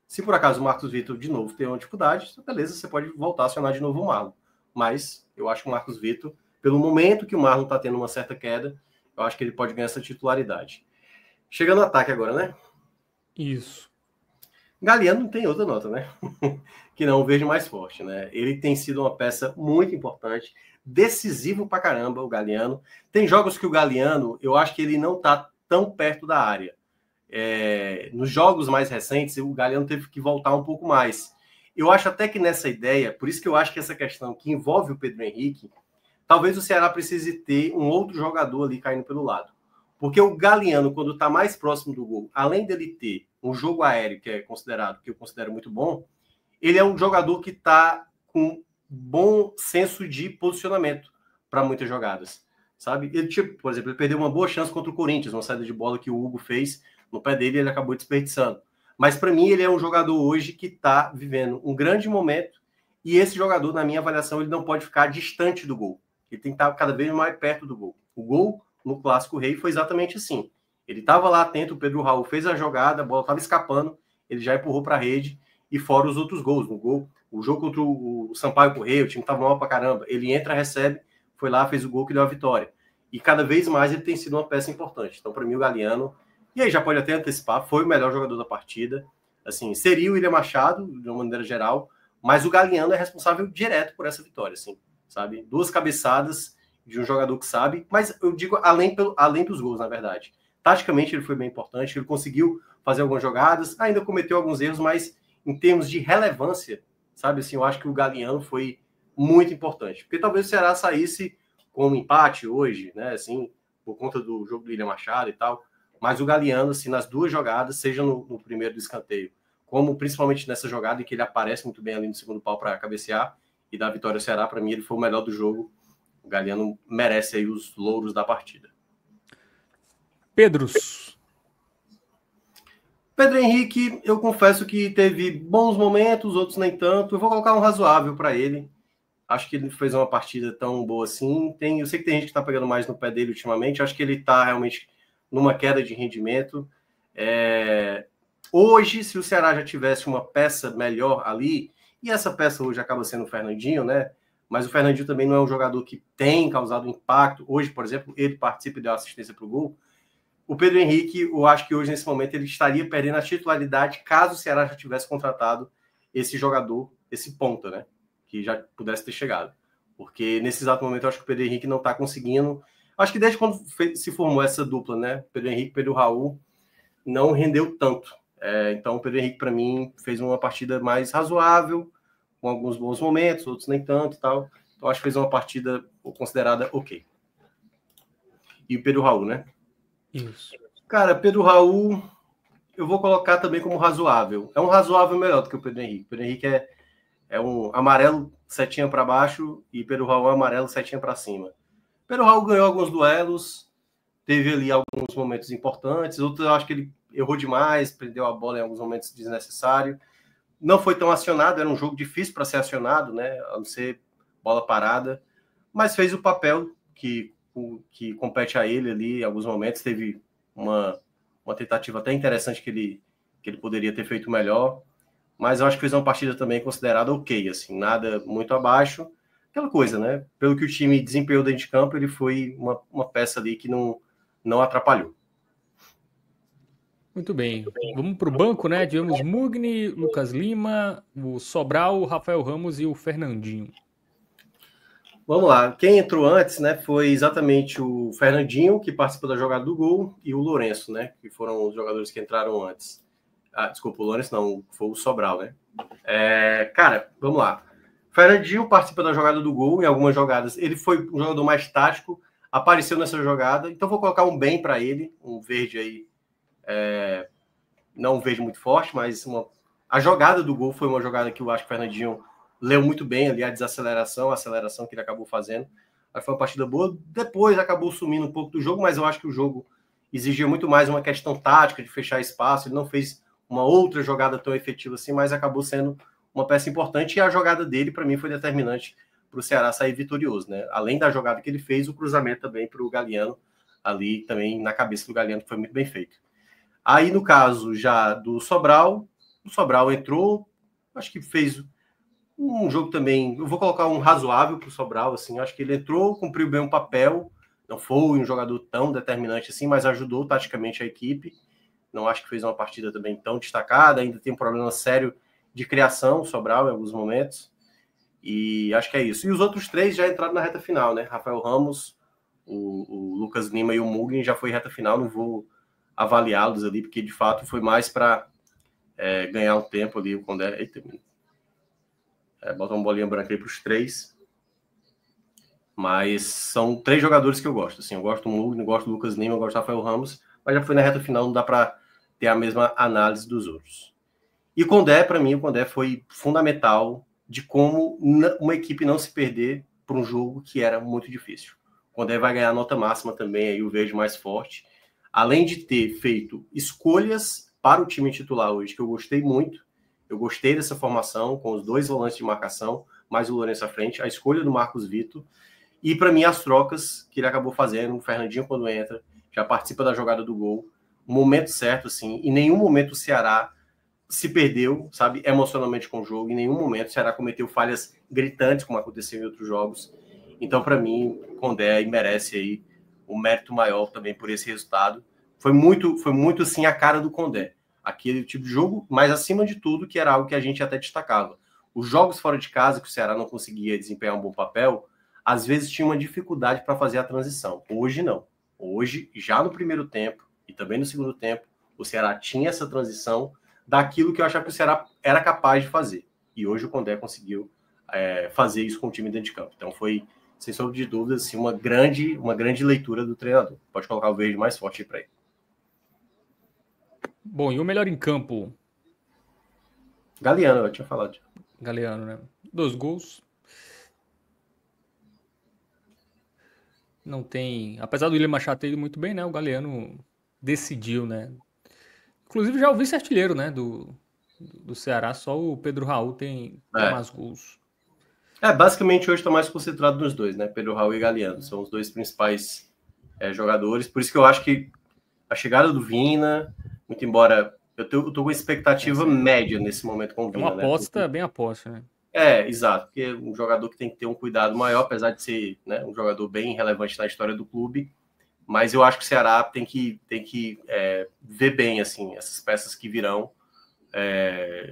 Se por acaso o Marcos Vitor de novo tem uma dificuldade, beleza, você pode voltar a acionar de novo o Marlon. Mas eu acho que o Marcos Vitor, pelo momento que o Marlon está tendo uma certa queda, eu acho que ele pode ganhar essa titularidade. Chegando no ataque agora, né? Isso. Galeano não tem outra nota, né? Que não o verde mais forte, né? Ele tem sido uma peça muito importante, decisivo pra caramba, o Galeano. Tem jogos que o Galeano, eu acho que ele não tá tão perto da área. Nos jogos mais recentes, o Galeano teve que voltar um pouco mais. Eu acho até que nessa ideia, por isso que eu acho que essa questão que envolve o Pedro Henrique, talvez o Ceará precise ter um outro jogador ali caindo pelo lado. Porque o Galeano, quando está mais próximo do gol, além dele ter um jogo aéreo que eu considero muito bom, ele é um jogador que está com bom senso de posicionamento para muitas jogadas, sabe? Ele, por exemplo, ele perdeu uma boa chance contra o Corinthians, uma saída de bola que o Hugo fez no pé dele e ele acabou desperdiçando. Mas para mim ele é um jogador hoje que está vivendo um grande momento e esse jogador, na minha avaliação, ele não pode ficar distante do gol. Ele tem que estar cada vez mais perto do gol. O gol no Clássico Rei foi exatamente assim. Ele estava lá atento, o Pedro Raul fez a jogada, a bola estava escapando, ele já empurrou para a rede, e fora os outros gols. O jogo contra o Sampaio Corrêa, o time estava mal para caramba, ele entra, recebe, foi lá, fez o gol que deu a vitória. E cada vez mais ele tem sido uma peça importante. Então, para mim, o Galhardo, e aí já pode até antecipar, foi o melhor jogador da partida. Assim, seria o William Machado, de uma maneira geral, mas o Galhardo é responsável direto por essa vitória, assim, sabe? 2 cabeçadas de um jogador que sabe, mas eu digo além dos gols, na verdade. Taticamente ele foi bem importante, ele conseguiu fazer algumas jogadas, ainda cometeu alguns erros, mas em termos de relevância, sabe, assim, eu acho que o Galhardo foi muito importante, porque talvez o Ceará saísse com um empate hoje, né, assim, por conta do jogo do William Machado e tal, mas o Galhardo, assim, nas 2 jogadas, seja no primeiro do escanteio, como principalmente nessa jogada em que ele aparece muito bem ali no segundo pau para cabecear e dar a vitória ao Ceará, para mim ele foi o melhor do jogo. O Galhardo merece aí os louros da partida. Pedro Henrique, eu confesso que teve bons momentos, outros nem tanto. Eu vou colocar um razoável para ele. Acho que ele fez uma partida tão boa assim. Eu sei que tem gente que está pegando mais no pé dele ultimamente. Acho que ele está realmente numa queda de rendimento. Hoje, se o Ceará já tivesse uma peça melhor ali, e essa peça hoje acaba sendo o Fernandinho, né? Mas o Fernandinho também não é um jogador que tem causado impacto. Hoje, por exemplo, ele participa e deu assistência para o gol. O Pedro Henrique, eu acho que hoje, nesse momento, ele estaria perdendo a titularidade caso o Ceará já tivesse contratado esse jogador, esse ponta, né? Que já pudesse ter chegado. Porque nesse exato momento, eu acho que o Pedro Henrique não está conseguindo. Acho que desde quando se formou essa dupla, né? Pedro Henrique e Pedro Raul, não rendeu tanto. Então, o Pedro Henrique, para mim, fez uma partida mais razoável, com alguns bons momentos, outros nem tanto e tal. Então, acho que fez uma partida considerada ok. E o Pedro Raul, né? Isso. Cara, Pedro Raul, eu vou colocar também como razoável. É um razoável melhor do que o Pedro Henrique. Pedro Henrique é um amarelo setinha para baixo e Pedro Raul é um amarelo setinha para cima. Pedro Raul ganhou alguns duelos, teve ali alguns momentos importantes, outros eu acho que ele errou demais, prendeu a bola em alguns momentos desnecessários. Não foi tão acionado, era um jogo difícil para ser acionado, né? A não ser bola parada, mas fez o papel que compete a ele ali em alguns momentos. Teve uma tentativa até interessante que ele poderia ter feito melhor, mas eu acho que fez uma partida também considerada ok, assim, nada muito abaixo. Aquela coisa, né? Pelo que o time desempenhou dentro de campo, ele foi uma peça ali que não atrapalhou. Muito bem. Vamos para o banco, né? Tivemos Mugni, Lucas Lima, o Sobral, o Rafael Ramos e o Fernandinho. Vamos lá. Quem entrou antes, né, foi exatamente o Fernandinho, que participou da jogada do gol, e o Lourenço, né, que foram os jogadores que entraram antes. Desculpa, o Lourenço não, foi o Sobral, né? Cara, vamos lá. Fernandinho participa da jogada do gol, em algumas jogadas. Ele foi um jogador mais tático, apareceu nessa jogada, então vou colocar um bem para ele, um verde aí, não um verde muito forte, mas a jogada do gol foi uma jogada que eu acho que o Fernandinho leu muito bem ali, a aceleração que ele acabou fazendo. Aí foi uma partida boa, depois acabou sumindo um pouco do jogo, mas eu acho que o jogo exigia muito mais uma questão tática, de fechar espaço, ele não fez uma outra jogada tão efetiva assim, mas acabou sendo uma peça importante, e a jogada dele, para mim, foi determinante para o Ceará sair vitorioso, né? Além da jogada que ele fez, o cruzamento também para o Galhardo, ali também na cabeça do Galhardo, foi muito bem feito. Aí, no caso já do Sobral, o Sobral entrou, acho que fez um jogo também, eu vou colocar um razoável para o Sobral, assim, acho que ele entrou, cumpriu bem um papel, não foi um jogador tão determinante assim, mas ajudou taticamente a equipe, não acho que fez uma partida também tão destacada, ainda tem um problema sério de criação, o Sobral, em alguns momentos, e acho que é isso. E os outros 3 já entraram na reta final, né? Rafael Ramos, o Lucas Lima e o Mugni já foi reta final, não vou avaliá-los ali, porque de fato foi mais para ganhar um tempo ali, o Condé. Eita, bota uma bolinha branca aí para os 3. Mas são 3 jogadores que eu gosto. Assim, eu gosto do Mugni, gosto do Lucas Lima, eu gosto do Rafael Ramos, mas já foi na reta final, não dá para ter a mesma análise dos outros. E o Condé, para mim, o Condé foi fundamental de como uma equipe não se perder por um jogo que era muito difícil. O Condé vai ganhar nota máxima também, aí o verde mais forte. Além de ter feito escolhas para o time titular hoje, que eu gostei muito, eu gostei dessa formação, com os 2 volantes de marcação, mais o Lourenço à frente, a escolha do Marcos Vitor, E para mim, as trocas que ele acabou fazendo, o Fernandinho, quando entra, já participa da jogada do gol, o momento certo, assim, em nenhum momento o Ceará se perdeu, sabe, emocionalmente com o jogo, em nenhum momento o Ceará cometeu falhas gritantes, como aconteceu em outros jogos. Então, para mim, o Condé merece aí o mérito maior também por esse resultado. Foi muito assim a cara do Condé. Aquele tipo de jogo, mas acima de tudo, que era algo que a gente até destacava. Os jogos fora de casa, que o Ceará não conseguia desempenhar um bom papel, às vezes tinha uma dificuldade para fazer a transição. Hoje não. Hoje, já no primeiro tempo e também no segundo tempo, o Ceará tinha essa transição daquilo que eu achava que o Ceará era capaz de fazer. E hoje o Condé conseguiu fazer isso com o time dentro de campo. Então foi, sem sombra de dúvidas, assim, uma grande leitura do treinador. Pode colocar o verde mais forte aí para ele. Bom, e o melhor em campo? Galeano, eu tinha falado. Galeano, né? 2 gols. Não tem. Apesar do William Machado ter ido muito bem, né? O Galeano decidiu, né? Inclusive já o vice-artilheiro, né? Do Ceará, só o Pedro Raul tem mais gols. Basicamente hoje está mais concentrado nos dois, né? Pedro Raul e Galeano. São os dois principais jogadores. Por isso que eu acho que a chegada do Vina, muito embora eu tô com expectativa média nesse momento com o Vina. É uma aposta, né? Bem aposta, né? Exato, porque é um jogador que tem que ter um cuidado maior, apesar de ser, né, um jogador bem relevante na história do clube, mas eu acho que o Ceará tem que ver bem, assim, essas peças que virão,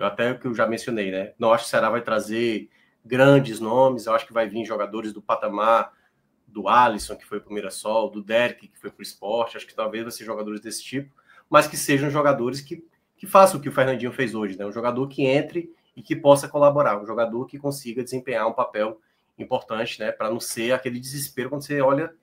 até o que eu já mencionei, né, não acho que o Ceará vai trazer grandes nomes, eu acho que vai vir jogadores do patamar do Alisson, que foi para o Mirassol, do Derek, que foi para o Sport, acho que talvez vai ser jogadores desse tipo, mas que sejam jogadores que façam o que o Fernandinho fez hoje, né, um jogador que entre e que possa colaborar, um jogador que consiga desempenhar um papel importante, né, para não ser aquele desespero quando você olha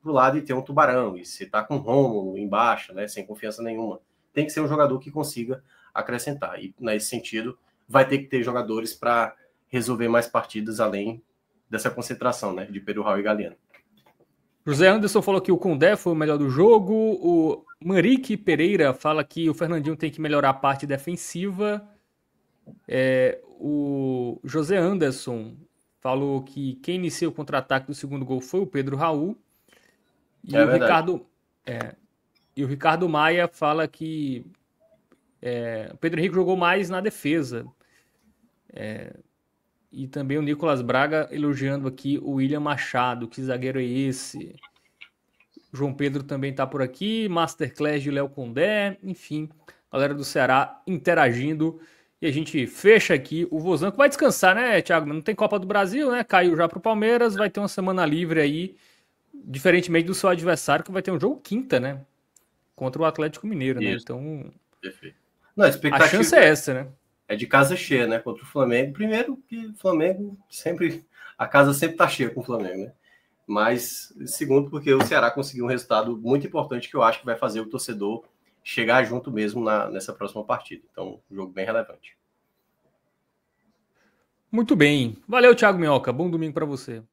para o lado e tem um tubarão, e você está com um Rômulo embaixo, né, sem confiança nenhuma. Tem que ser um jogador que consiga acrescentar, e nesse sentido vai ter que ter jogadores para resolver mais partidas além dessa concentração, né, de Pedro Raul e Galeano. José Anderson falou que o Condé foi o melhor do jogo, o Marique Pereira fala que o Fernandinho tem que melhorar a parte defensiva. O José Anderson falou que quem iniciou o contra-ataque do segundo gol foi o Pedro Raul. E o Ricardo Maia fala que o Pedro Henrique jogou mais na defesa. E também o Nicolas Braga elogiando aqui o William Machado. Que zagueiro é esse? O João Pedro também está por aqui. Masterclass de Léo Condé. Enfim, galera do Ceará interagindo. E a gente fecha aqui o Vozão, que vai descansar, né, Thiago? Não tem Copa do Brasil, né? Caiu já pro Palmeiras, vai ter uma semana livre aí, diferentemente do seu adversário, que vai ter um jogo quinta, né? Contra o Atlético Mineiro, né? Então, perfeito. Não, a chance é essa, né? É de casa cheia, né? Contra o Flamengo. Primeiro que o Flamengo sempre... A casa sempre tá cheia com o Flamengo, né? Mas, segundo, porque o Ceará conseguiu um resultado muito importante que eu acho que vai fazer o torcedor chegar junto mesmo nessa próxima partida. Então, um jogo bem relevante. Muito bem. Valeu, Thiago Minhoca. Bom domingo para você.